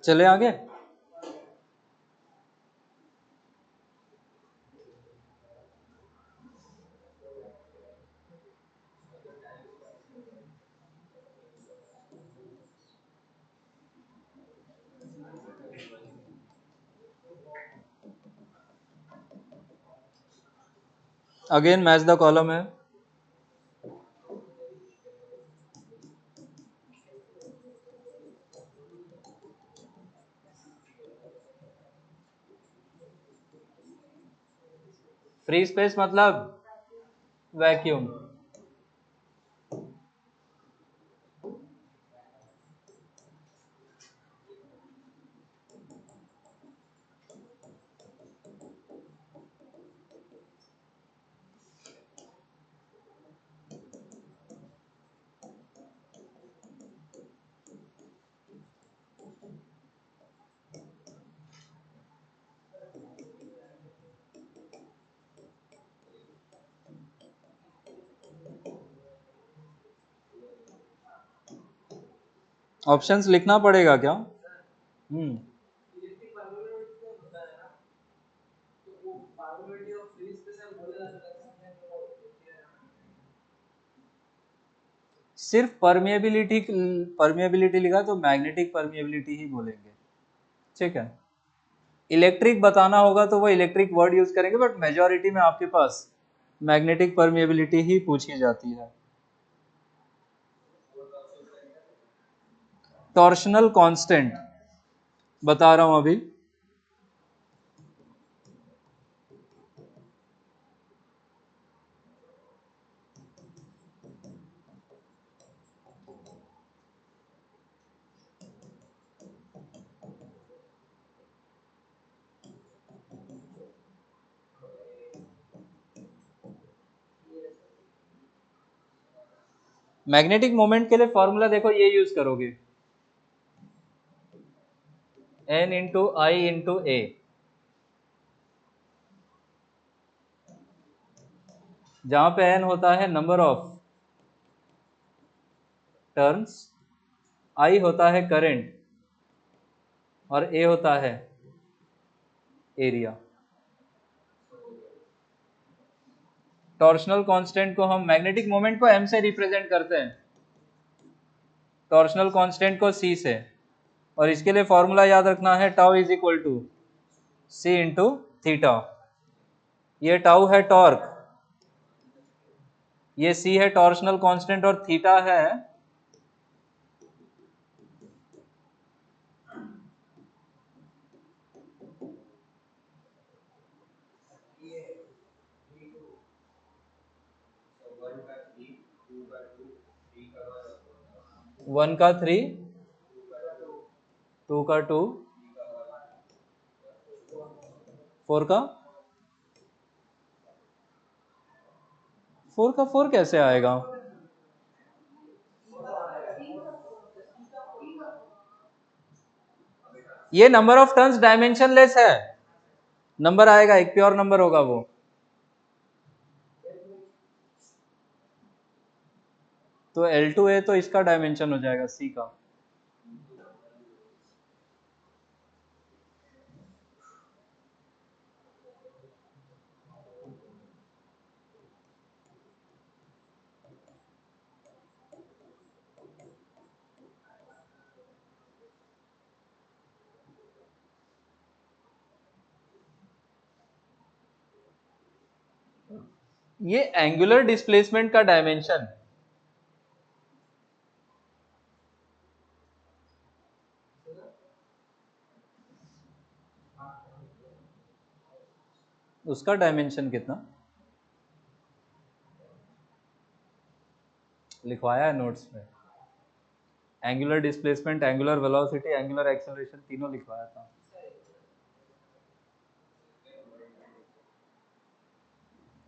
चले आगे। अगेन मैच द कॉलम है। फ्री स्पेस मतलब वैक्यूम। ऑप्शंस लिखना पड़ेगा क्या? सिर्फ परमिएबिलिटी परमिएबिलिटी लिखा तो मैग्नेटिक परमिएबिलिटी ही बोलेंगे, ठीक है। इलेक्ट्रिक बताना होगा तो वो इलेक्ट्रिक वर्ड यूज करेंगे, बट मेजॉरिटी में आपके पास मैग्नेटिक परमिएबिलिटी ही पूछी जाती है। टॉर्शनल कांस्टेंट बता रहा हूं अभी। मैग्नेटिक मोमेंट के लिए फॉर्मूला देखो, ये यूज करोगे, N इंटू आई इंटू ए। जहां पे N होता है नंबर ऑफ टर्न्स, I होता है करंट और A होता है एरिया। टॉर्शनल कांस्टेंट को हम मैग्नेटिक मोमेंट को M से रिप्रेजेंट करते हैं, टॉर्शनल कांस्टेंट को C से, और इसके लिए फॉर्मूला याद रखना है tau is equal to C into theta. ये टाउ है टॉर्क, ये C है टॉर्शनल कांस्टेंट और थीटा है वन का 3, 2 का 2, 4 का 4 कैसे आएगा? ये नंबर ऑफ टर्न्स डायमेंशनलेस है, नंबर आएगा एक प्योर नंबर होगा वो। तो L2A तो इसका डायमेंशन हो जाएगा C का। ये एंगुलर डिस्प्लेसमेंट का डायमेंशन, उसका डायमेंशन कितना लिखवाया है नोट्स में? Angular displacement, angular velocity, angular acceleration तीनों लिखवाया था।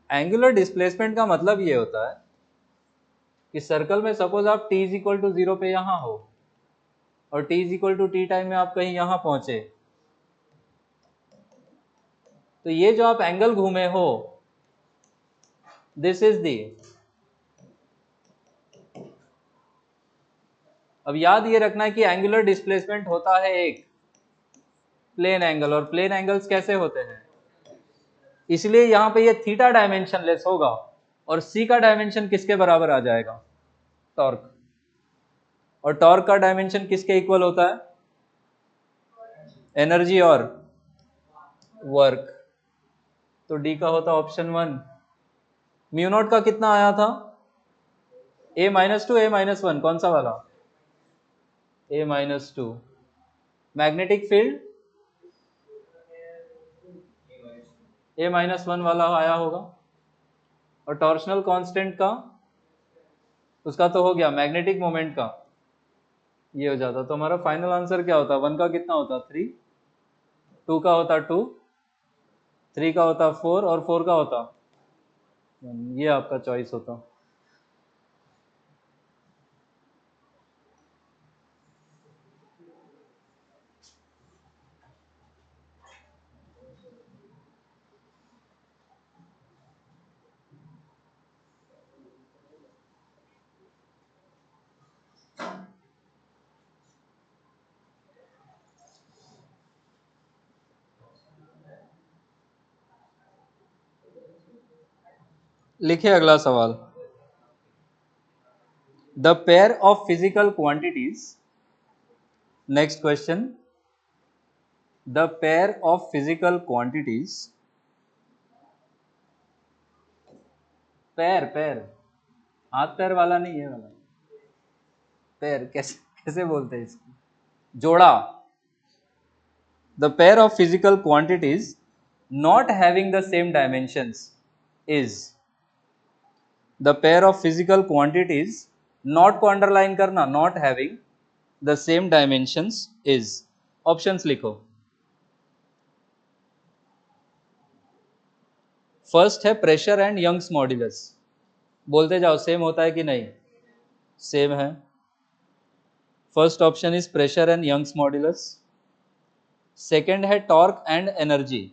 एंगुलर डिस्प्लेसमेंट का मतलब ये होता है कि सर्कल में सपोज आप t इज इक्वल टू 0 पे यहां हो और t is equal to T time में आप कहीं यहां पहुंचे, तो ये जो आप एंगल घूमे हो, दिस इज दी। अब याद ये रखना है कि एंगुलर डिस्प्लेसमेंट होता है एक प्लेन एंगल, और प्लेन एंगल्स कैसे होते हैं, इसलिए यहां पे ये थीटा डायमेंशनलेस होगा और C का डायमेंशन किसके बराबर आ जाएगा? टॉर्क। और टॉर्क का डायमेंशन किसके इक्वल होता है? एनर्जी और वर्क। तो D का होता ऑप्शन 1। म्यू नॉट का कितना आया था? A-2 A-1, कौन सा वाला? A-2। मैग्नेटिक फील्ड A-1 वाला आया होगा। और टॉर्शनल कांस्टेंट का, उसका तो हो गया, मैग्नेटिक मोमेंट का ये हो जाता। तो हमारा फाइनल आंसर क्या होता? 1 का कितना होता? 3, 2 का होता 2, 3 का होता 4 और 4 का होता 1। ये आपका चॉइस होता। लिखिए अगला सवाल। The pair of physical quantities, next question, the pair of physical quantities, पैर पैर हाथ पैर वाला नहीं है वाला, पैर कैसे कैसे बोलते हैं इसको, जोड़ा, the pair of physical quantities not having the same dimensions is, the pair of physical quantities, not को अंडरलाइन करना, not having the same dimensions is, options लिखो। फर्स्ट है प्रेशर एंड यंग्स मॉड्यूलस, बोलते जाओ सेम होता है कि नहीं, सेम है। First option is pressure and Young's modulus. Second है टॉर्क एंड एनर्जी,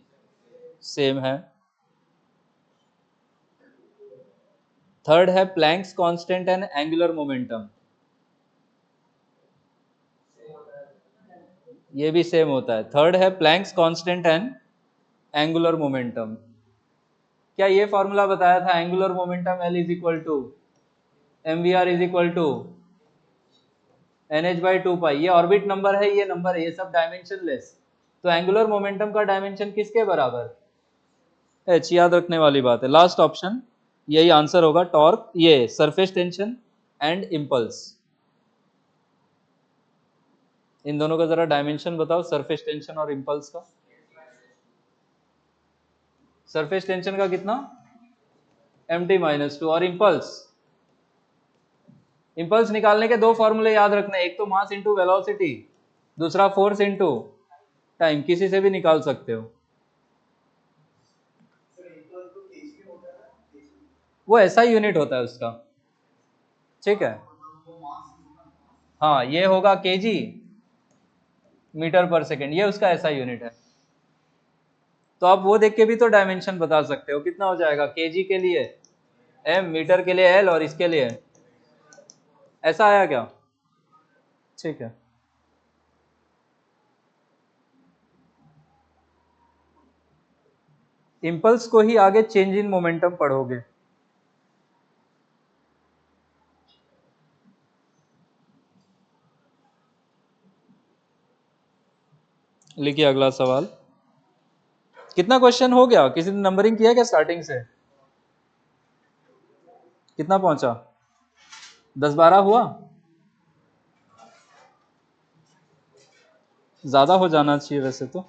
सेम है। थर्ड है Planck's constant and angular momentum, ये भी सेम होता है। थर्ड है Planck's constant and angular momentum. क्या ये फॉर्मूला बताया था, angular momentum L is equal to mvr is equal to nh/2 ये ऑर्बिट नंबर है, ये नंबर है, ये सब डायमेंशन लेस, तो एंगुलर मोमेंटम का डायमेंशन किसके बराबर, h, याद रखने वाली बात है। लास्ट ऑप्शन यही आंसर होगा, टॉर्क, ये सरफेस टेंशन एंड इंपल्स। इन दोनों का जरा डायमेंशन बताओ, सरफेस टेंशन और इंपल्स का। सरफेस टेंशन का कितना, mt-2, और इंपल्स, इंपल्स निकालने के दो फॉर्मूले याद रखने, एक तो मास इंटू वेलोसिटी, दूसरा फोर्स इंटू टाइम, किसी से भी निकाल सकते हो। वो ऐसा ही यूनिट होता है उसका, ठीक है। हाँ ये होगा केजी मीटर पर सेकेंड, ये उसका ऐसा यूनिट है। तो आप वो देख के भी तो डायमेंशन बता सकते हो, कितना हो जाएगा, केजी के लिए m, मीटर के लिए l, और इसके लिए ऐसा आया क्या, ठीक है। इंपल्स को ही आगे चेंज इन मोमेंटम पढ़ोगे। लिखिए अगला सवाल। कितना क्वेश्चन हो गया, किसी ने नंबरिंग किया क्या स्टार्टिंग से, कितना पहुंचा, 10-12 हुआ, ज्यादा हो जाना चाहिए वैसे तो,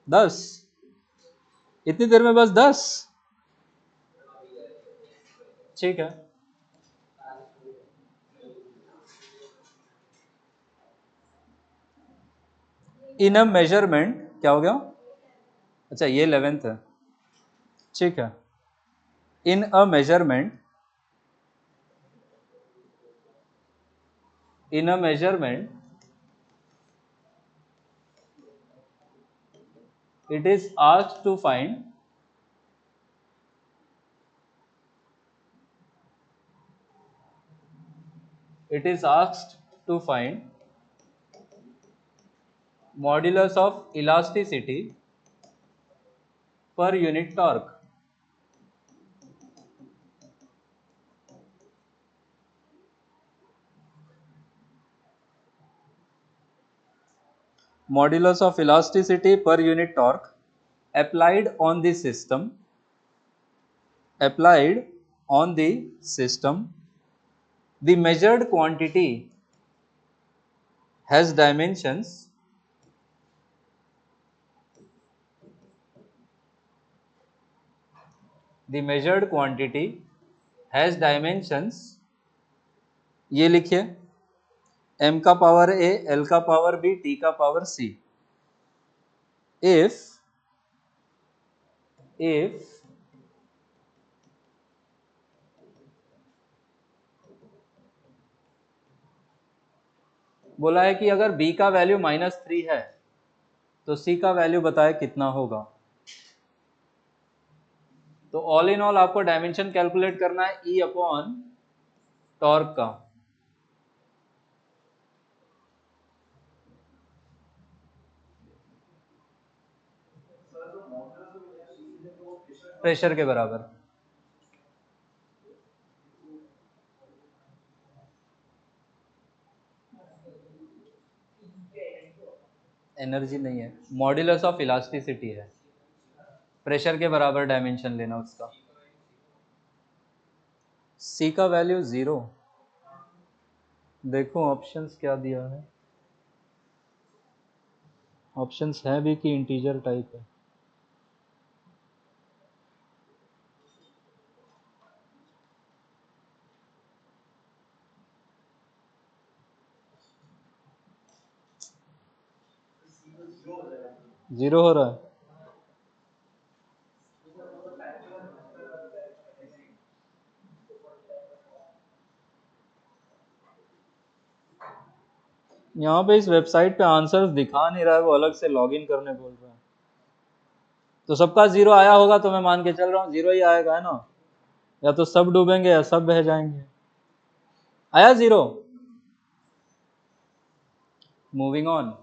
10, इतनी देर में बस 10, ठीक है। इन अ मेजरमेंट, क्या हो गया, अच्छा ये 11th है, ठीक है। In a measurement, in a measurement it is asked to find it is asked to find modulus of elasticity per unit torque, modulus of elasticity per unit torque applied on the system, applied on the system, the measured quantity has dimensions, the measured quantity has dimensions, ये लिखिए, m का power a, l का power b, t का power c, if बोला है कि अगर b का वैल्यू -3 है तो c का वैल्यू बताए कितना होगा। तो ऑल इन ऑल आपको डायमेंशन कैलकुलेट करना है E अपॉन टॉर्क का, प्रेशर के बराबर। एनर्जी नहीं है, मॉड्यूलस ऑफ इलास्टिसिटी है, प्रेशर के बराबर डायमेंशन लेना उसका। सी का वैल्यू 0, देखो ऑप्शंस क्या दिया है, ऑप्शंस है भी कि इंटीजर टाइप है। जीरो हो रहा है, यहाँ पे इस वेबसाइट पे आंसर्स दिखा नहीं रहा है, वो अलग से लॉगिन करने बोल रहा है। तो सबका 0 आया होगा तो मैं मान के चल रहा हूँ 0 ही आएगा, है ना, या तो सब डूबेंगे या सब बह जाएंगे। आया 0, मूविंग ऑन।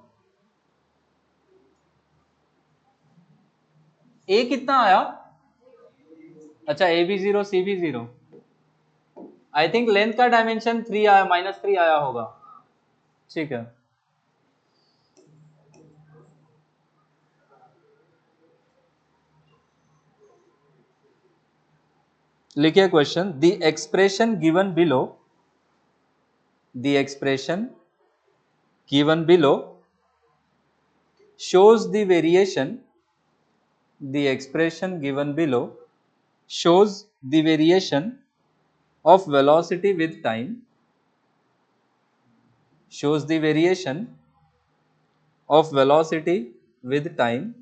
ए कितना आया, अच्छा ए भी 0 सी भी 0, आई थिंक लेंथ का डायमेंशन 3 आया, -3 आया होगा, ठीक है। लिखिए question, the expression given below, the expression given below shows the variation, the expression given below shows the variation of velocity with time, shows the variation of velocity with time,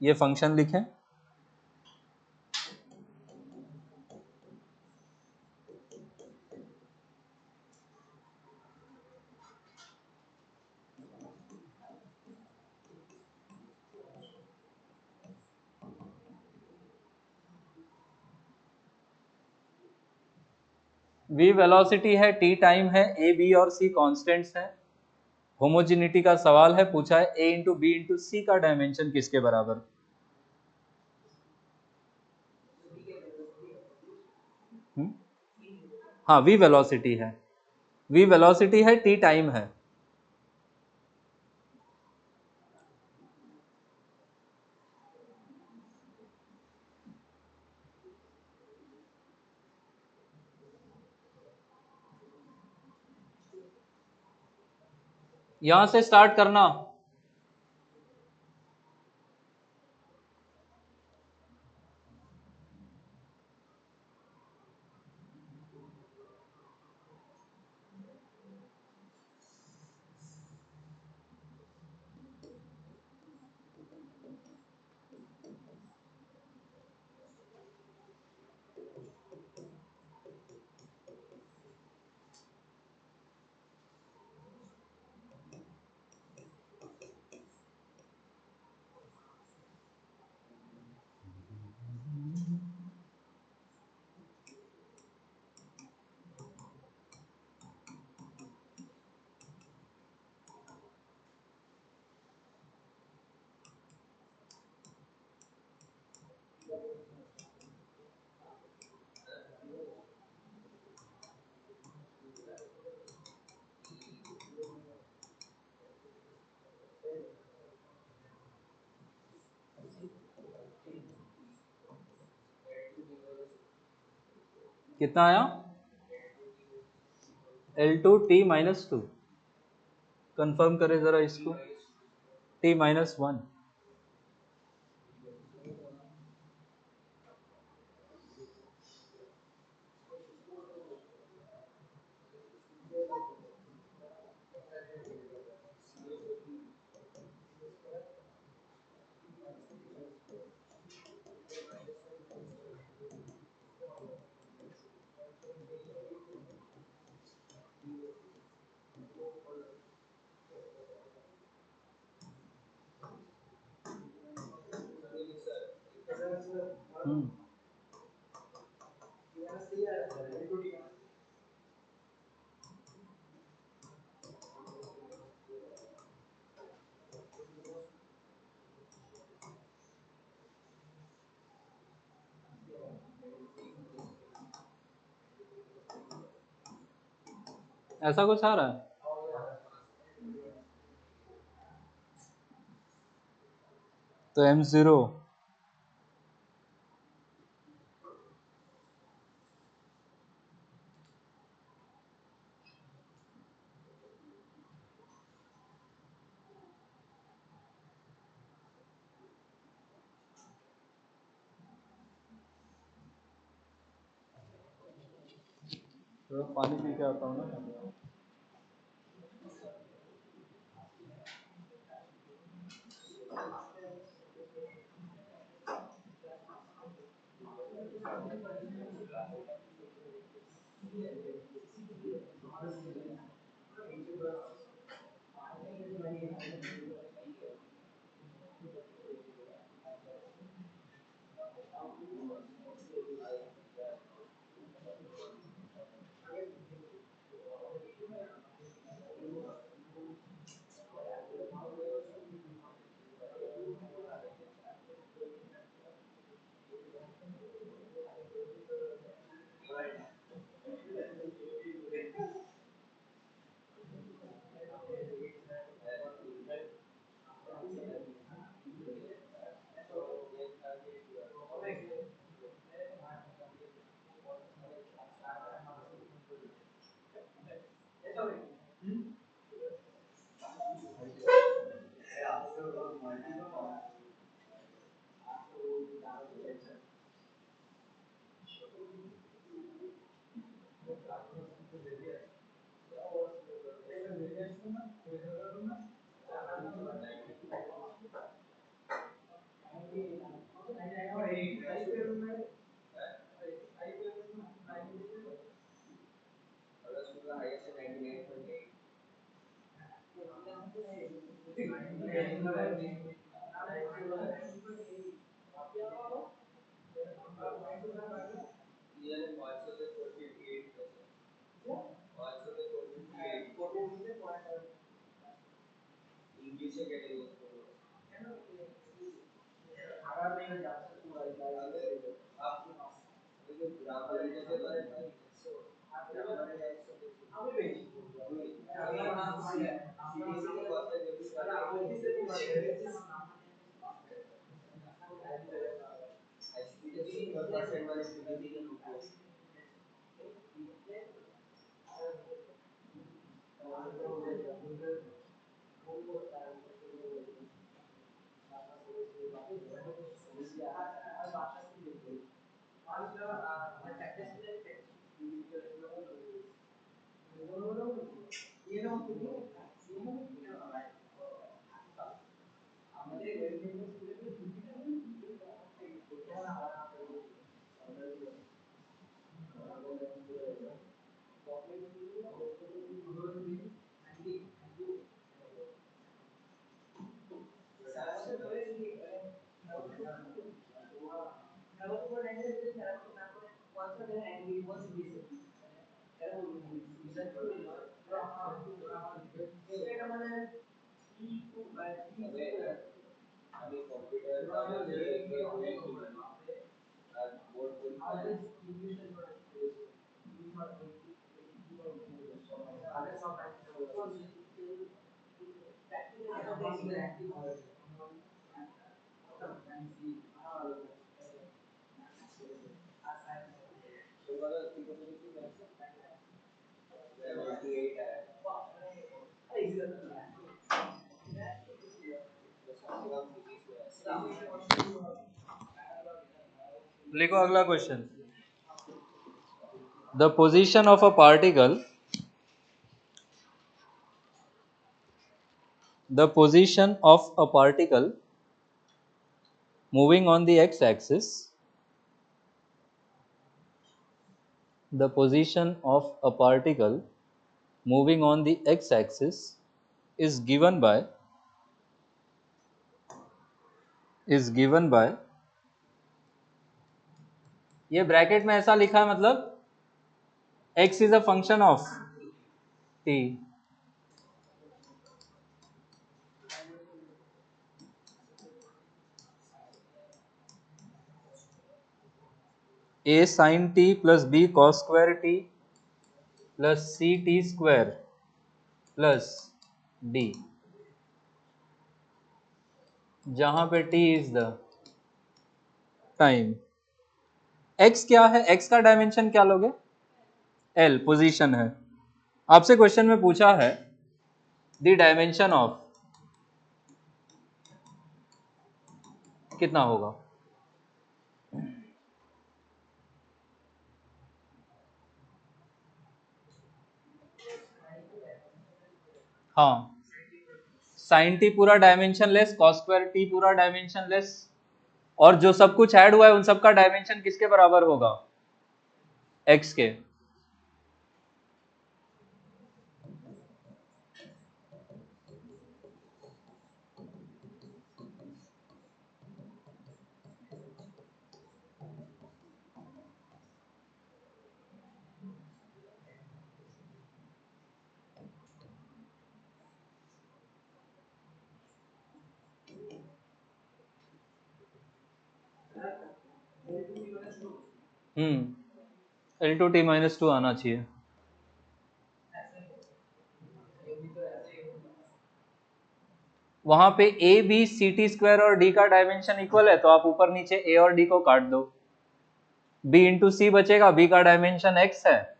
ये function लिखें। v velocity है, t time है, a b और c constants हैं, homogeneity का सवाल है, पूछा है a इंटू बी इंटू सी का डायमेंशन किसके बराबर। हाँ v वेलोसिटी है, v वेलोसिटी है, t टाइम है। यहां से स्टार्ट करना, कितना आया, L2 t-2, कंफर्म करें जरा इसको, t-1, ऐसा कुछ आ रहा है। तो m0 थोड़ा पानी पी के आता हूँ ना। लिखो अगला question. The position of a particle the position of a particle moving on the x axis, the position of a particle moving on the x axis is given by ये bracket में ऐसा लिखा है, मतलब x is a function of t, a sin t plus b cos square t plus c t square plus d। जहां पे t is the time. x क्या है, x का डायमेंशन क्या लोगे, l पोजीशन है। आपसे क्वेश्चन में पूछा है द डायमेंशन ऑफ, कितना होगा? हाँ, साइन टी पूरा dimension less, cos square T पूरा डायमेंशन लेस, और जो सब कुछ ऐड हुआ है उन सब का डायमेंशन किसके बराबर होगा, x के। L2t-2 आना चाहिए। वहां पे a b C T square और d का डायमेंशन इक्वल है, तो आप ऊपर नीचे a और d को काट दो, b इंटू सी बचेगा, b का डायमेंशन x है,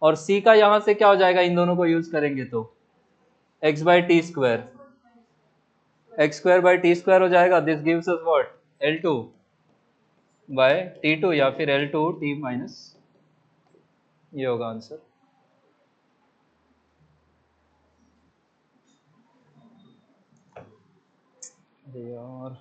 और c का यहां से क्या हो जाएगा, इन दोनों को यूज करेंगे तो x by T square, X square by T square हो जाएगा। This gives us what, L2 by T2 या फिर L2t-, ये होगा आंसर। यार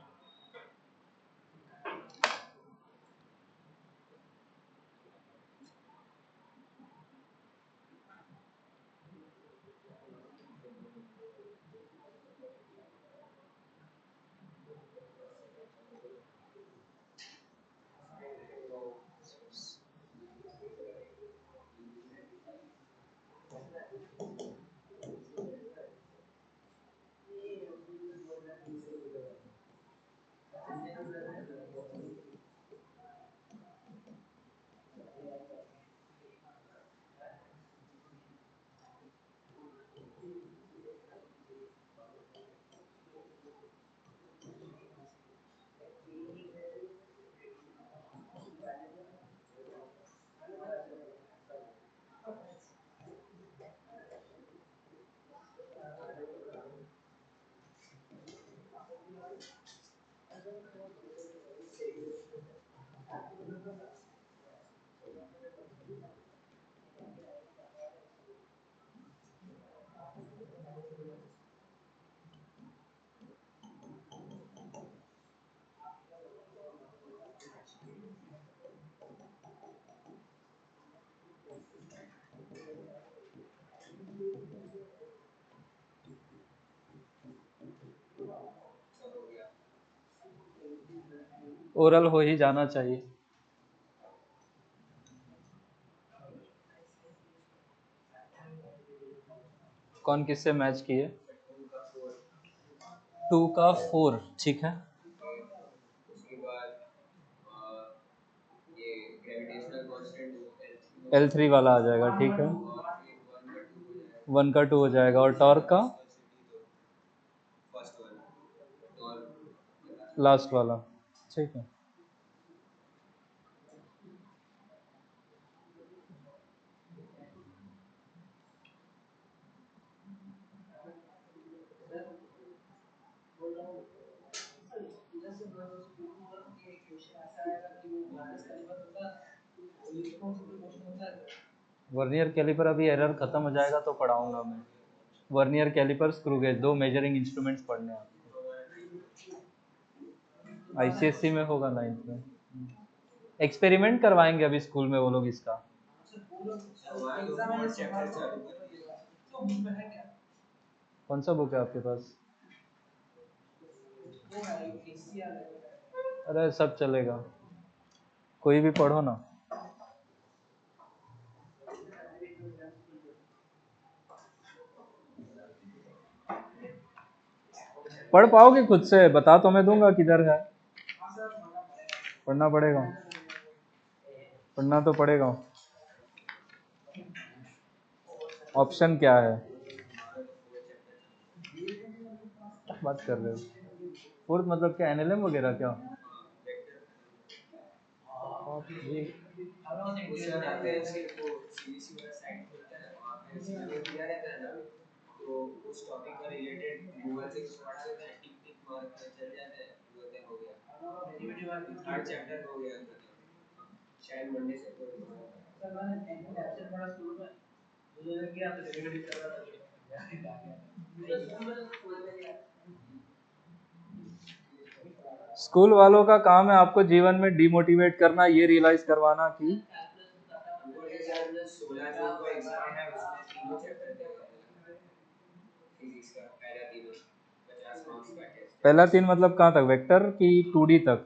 ओरल हो ही जाना चाहिए। कौन किससे मैच किए, 2 का 4, ठीक है। L3 वाला आ जाएगा, ठीक है। 1 का 2 हो जाएगा, और टॉर्क का लास्ट वाला, ठीक है। वर्नियर कैलिपर अभी एरर खत्म हो जाएगा तो पढ़ाऊंगा मैं। Vernier caliper, screw gauge, 2 measuring instruments पढ़ने हैं आपको। आईसीएससी में होगा 9th में। एक्सपेरिमेंट करवाएंगे अभी स्कूल में वो लोग इसका। कौन सा बुक है आपके पास? अरे सब चलेगा, कोई भी पढ़ो ना। पढ़ पाओगे खुद से, बता तो मैं दूंगा किधर है। पढ़ना पड़ेगा, पढ़ना तो पड़ेगा। ऑप्शन क्या है, बात कर रहे हो? फोर्थ मतलब क्या, एनएलएम वगैरह क्या? ये उससे आते हैं सिर्फ वो सीबीसी वाला साइट होता है, वहाँ पे सीबीसी दिया रहता है ना, तो उस टॉपिक का रिलेटेड गूगल से कुछ पढ़ा देते हैं, टिक टिक मार के चल जाते हैं, बोलते हैं हो गया, थर्ड चैप्टर हो गया, खत्म। शायद मंडे से कोई सर मैंने एब्सेंट पढ़ा स्कूल में, जो जो किया तो रिलेटेड कर रहा था, स्कूल वालों का काम है आपको जीवन में डिमोटिवेट करना, ये रियलाइज करवाना कि 16 जून को एग्जाम है, उसमें तीनों चैप्टर दे रहे हैं फिजिक्स का, पहला तीनों 50 मार्क्स का टेस्ट है। पहला 3 मतलब कहाँ तक, वेक्टर की 2D तक?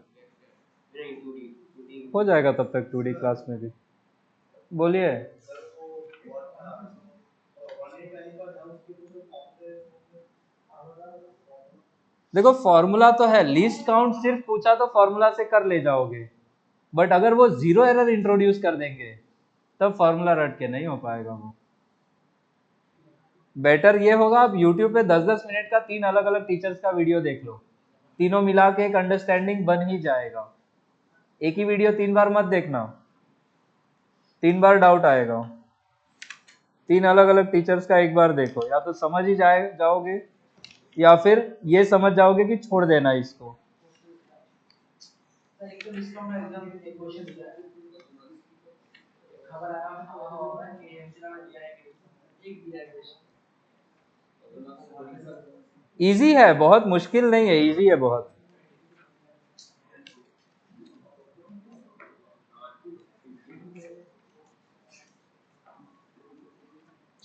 नहीं 2D 2D हो जाएगा तब तक 2D क्लास में भी। बोलिए। देखो फॉर्मूला तो है, लीस्ट काउंट सिर्फ पूछा तो फॉर्मूला से कर ले जाओगे, बट अगर वो जीरो एरर इंट्रोड्यूस कर देंगे तब फॉर्मूला रट के नहीं हो पाएगा वो। बेटर ये होगा आप YouTube पे 10-10 मिनट का 3 अलग अलग टीचर्स का वीडियो देख लो, तीनों मिला के एक अंडरस्टैंडिंग बन ही जाएगा। एक ही वीडियो 3 बार मत देखना, 3 बार डाउट आएगा। 3 अलग अलग टीचर्स का एक बार देखो, या तो समझ ही जाओगे, या फिर ये समझ जाओगे कि छोड़ देना इसको। एक तो डिस्काउंट एग्जाम में एक क्वेश्चन दिया है, खबर आया है कि एमसीला में दिया है कि एक दिया है क्वेश्चन, इजी है, बहुत मुश्किल नहीं है, इजी है बहुत।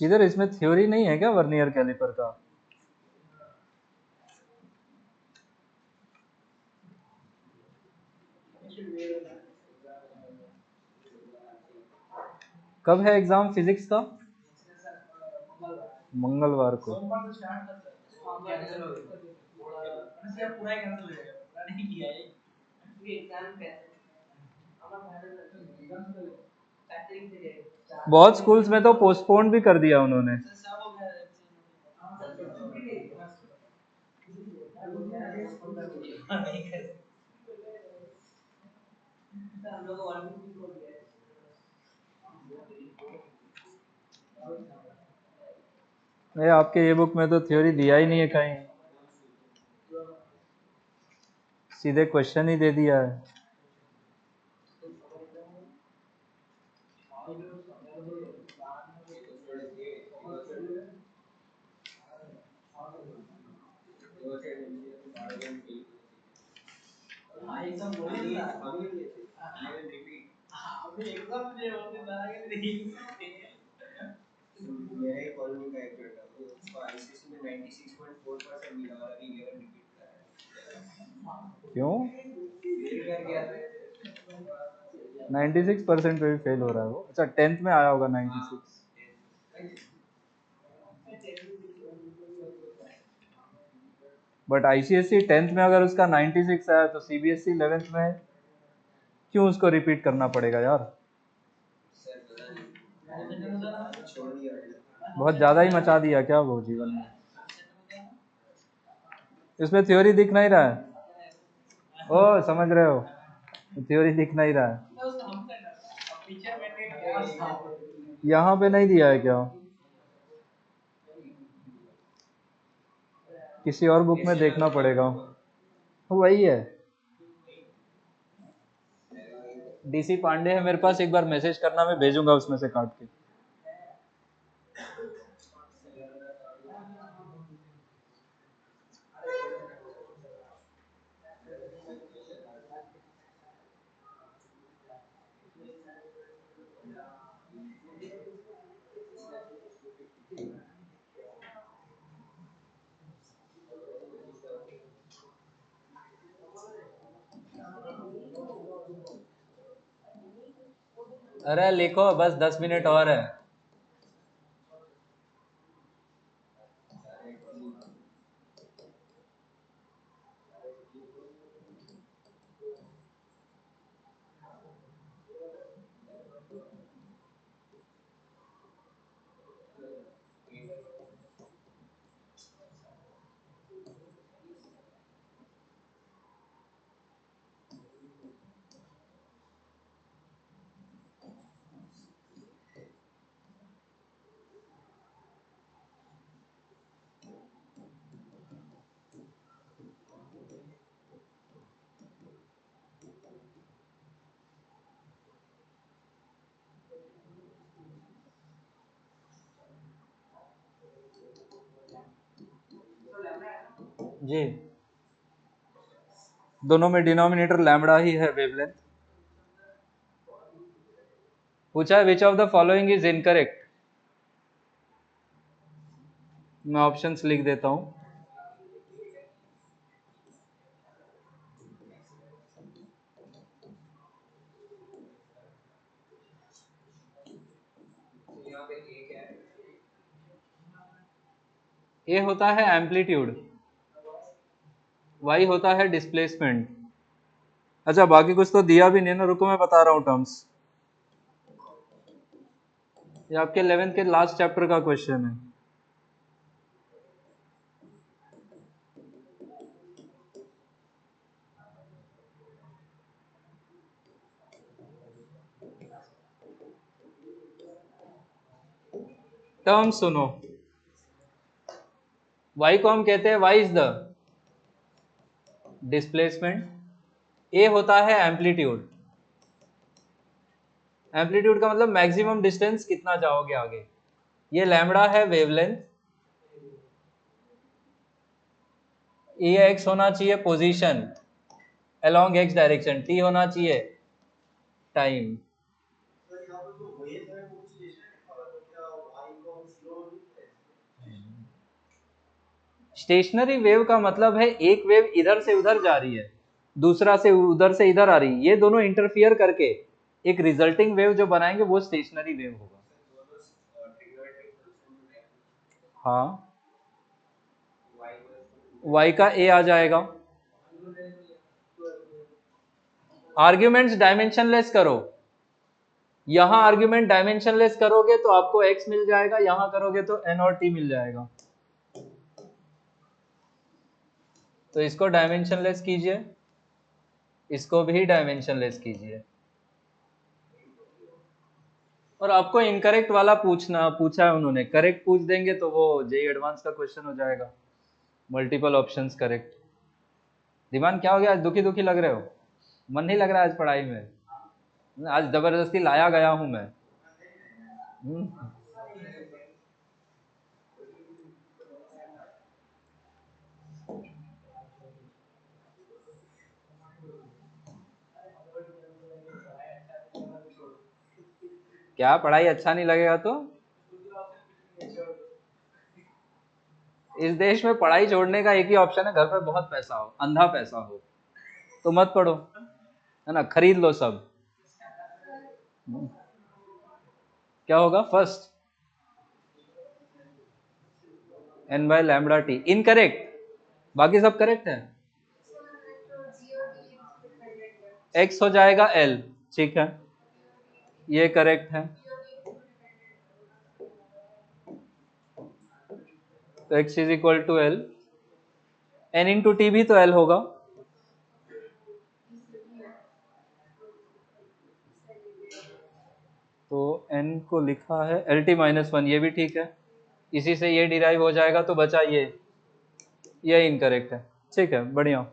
किधर, इसमें थ्योरी नहीं है क्या वर्नियर कैलिपर का? कब है एग्जाम फिजिक्स का? मंगलवार को। सोमवार से स्टार्ट था सर, कैंसिल हो गया, मैंने सिर्फ पूरा ही कैंसिल हो गया, पूरा नहीं किया है ये एग्जाम कैसे हमारा फाइनल पैटर्न से गए, बहुत स्कूल्स में तो पोस्टपोन भी कर दिया उन्होंने। सब हो गया नहीं कर हम लोग और भी हो गया ये आपके ये बुक में तो थ्योरी दिया ही नहीं है कहीं, सीधे क्वेश्चन ही दे दिया है। हाँ एकदम बोली था हम ही लिए थे 11 रिपीट, अभी एग्जाम में होते लगा के मेरा ही कॉलोनी का एक बेटा वो उसको आईसीएसई में 96.4% मिला और अभी 11 रिपीट कर रहा है। क्यों? फेल कर गया था 96% पे भी फेल हो रहा है वो? अच्छा 10th में आया होगा 96। बट आईसीएसई 10th में अगर उसका 96 आया तो सीबीएसई 11th में क्यों उसको रिपीट करना पड़ेगा यार? सर पता नहीं छोड़ दिया बहुत ज्यादा ही मचा दिया क्या वो जीवन में? इसमें थ्योरी दिख नहीं रहा है, ओ समझ रहे हो, थ्योरी दिख नहीं रहा है। यहाँ पे नहीं दिया है क्या? किसी और बुक में देखना पड़ेगा, वही है। डीसी पांडे है मेरे पास, एक बार मैसेज करना, मैं भेजूंगा उसमें से काट के। अरे लिखो, बस 10 मिनट और है। जी, दोनों में डिनोमिनेटर लैम्बडा ही है वेवलेंथ। पूछा है which of the following is incorrect. मैं ऑप्शंस लिख देता हूं। तो यहाँ पे ए क्या है? ए होता है एम्पलीट्यूड, वाई होता है डिस्प्लेसमेंट। अच्छा, बाकी कुछ तो दिया भी नहीं ना, रुको मैं बता रहा हूँ टर्म्स। ये आपके 11th के लास्ट चैप्टर का क्वेश्चन है। टर्म सुनो, y को हम कहते हैं y is the displacement, a होता है एम्पलीट्यूड। एम्पलीट्यूड का मतलब मैक्सिमम डिस्टेंस कितना जाओगे आगे। ये लैम्बडा है वेवलेंथ, ये x होना चाहिए position along x direction, t होना चाहिए टाइम। स्टेशनरी वेव का मतलब है एक वेव इधर से उधर जा रही है, दूसरा से उधर से इधर आ रही है, ये दोनों इंटरफियर करके एक रिजल्टिंग वेव जो बनाएंगे वो स्टेशनरी वेव होगा। हाँ, y का a आ जाएगा। आर्ग्यूमेंट्स डायमेंशनलेस करो, यहां आर्ग्यूमेंट डायमेंशनलेस करोगे तो आपको x मिल जाएगा, यहां करोगे तो n और t मिल जाएगा। तो इसको डायमेंशनलेस कीजिए, इसको भी डायमेंशनलेस कीजिए। और आपको इनकरेक्ट वाला पूछा है उन्होंने, करेक्ट पूछ देंगे तो वो जेई एडवांस का क्वेश्चन हो जाएगा, मल्टीपल ऑप्शंस करेक्ट। दिमाग क्या हो गया, आज दुखी दुखी लग रहे हो, मन नहीं लग रहा है आज पढ़ाई में। आज जबरदस्ती लाया गया हूं मैं। हम्म। क्या पढ़ाई अच्छा नहीं लगेगा तो? इस देश में पढ़ाई छोड़ने का एक ही ऑप्शन है, घर पे बहुत पैसा हो, अंधा पैसा हो तो मत पढ़ो, है ना, खरीद लो सब। क्या होगा first? N by lambda T incorrect, बाकी सब करेक्ट है। एक्स हो जाएगा एल, ठीक है, ये करेक्ट है। तो x is equal to L, N into T भी तो एल होगा। तो n को लिखा है एल टी माइनस वन, ये भी ठीक है, इसी से ये डिराइव हो जाएगा, तो बचा ये इनकरेक्ट है। ठीक है, बढ़िया।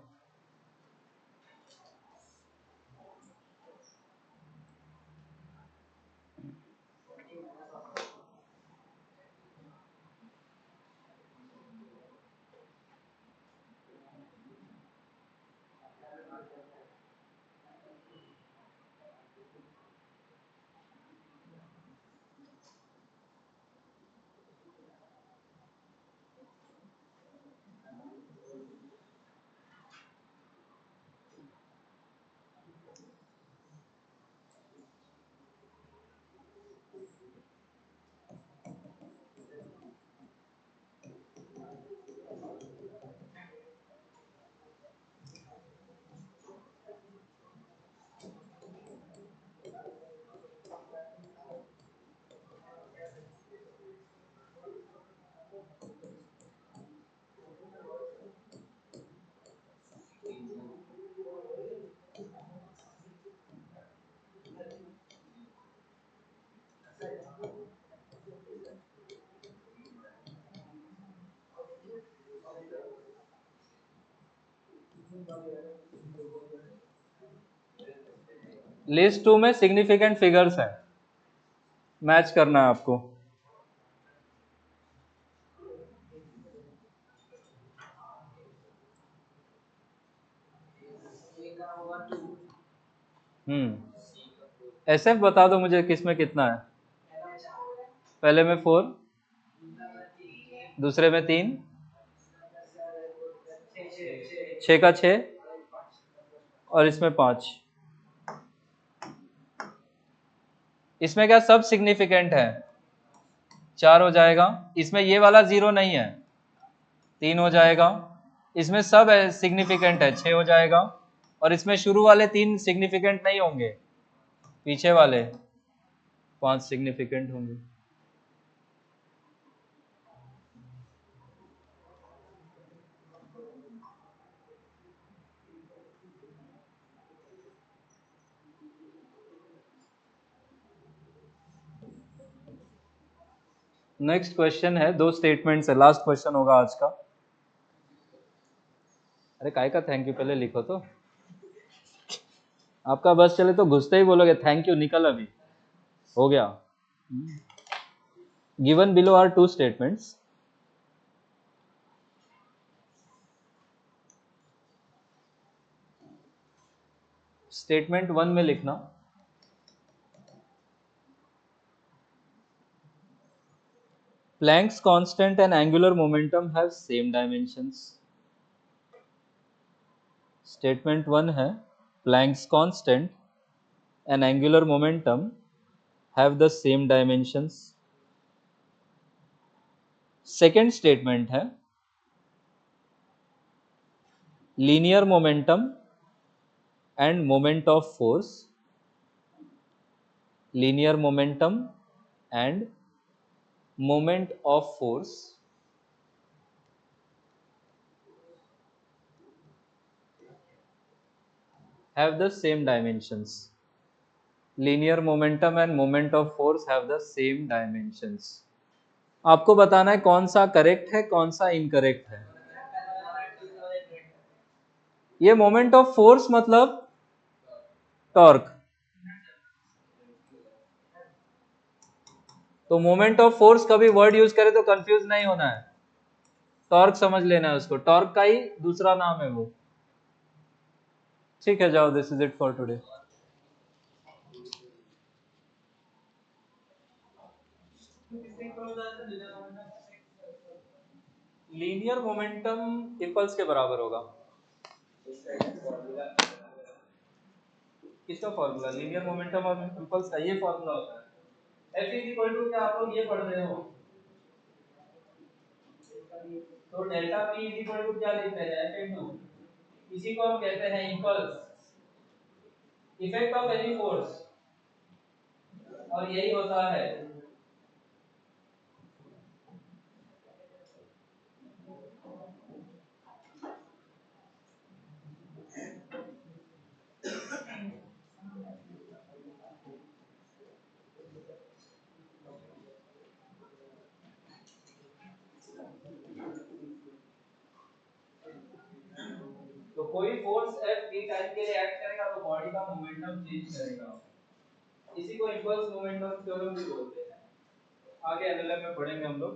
लिस्ट टू में सिग्निफिकेंट फिगर्स है, मैच करना है आपको। SF बता दो मुझे किसमें कितना है। पहले में 4, दूसरे में 3, 6 का 6 और इसमें 5। इसमें क्या सब सिग्निफिकेंट है? 4 हो जाएगा। इसमें ये वाला 0 नहीं है, 3 हो जाएगा। इसमें सब सिग्निफिकेंट है, 6 हो जाएगा। और इसमें शुरू वाले 3 सिग्निफिकेंट नहीं होंगे, पीछे वाले 5 सिग्निफिकेंट होंगे। नेक्स्ट क्वेश्चन है, 2 स्टेटमेंट्स है, लास्ट क्वेश्चन होगा आज का। अरे काय का थैंक यू, पहले लिखो तो। आपका बस चले तो घुसते ही बोलोगे थैंक यू, निकल अभी, हो गया। Given below are 2 statements. Statement 1 में लिखना, Planck's constant and angular momentum have same dimensions. Statement 1 है, Planck's constant and angular momentum have the same dimensions. Second statement है, linear momentum and moment of force, linear momentum and moment of force have the same dimensions. Linear momentum and moment of force have the same dimensions. आपको बताना है कौन सा correct है, कौन सा incorrect है। ये मोमेंट ऑफ फोर्स मतलब टॉर्क, तो मोमेंट ऑफ फोर्स कभी वर्ड यूज करे तो कंफ्यूज नहीं होना है, टॉर्क समझ लेना है उसको, टॉर्क का ही दूसरा नाम है वो। ठीक है, जाओ, this is it for today. Linear momentum impulse के बराबर होगा। किसका फॉर्मूला? लीनियर मोमेंटम और इंपल्स का ये फॉर्मूला होता है। F इज इक्वल टू, क्या आप लोग ये पढ़ रहे हो? तो delta P is equal to क्या लिखते हैं? F इनटू, इसी को हम कहते हैं impulse, effect of any force, और यही होता है तो कोई फोर्स F t टाइम के लिए एक्ट करेगा तो बॉडी का मोमेंटम चेंज करेगा, इसी को इंपल्स मोमेंटम थ्योरम भी बोलते हैं। आगे एलएलएम में पढ़ेंगे हम लोग।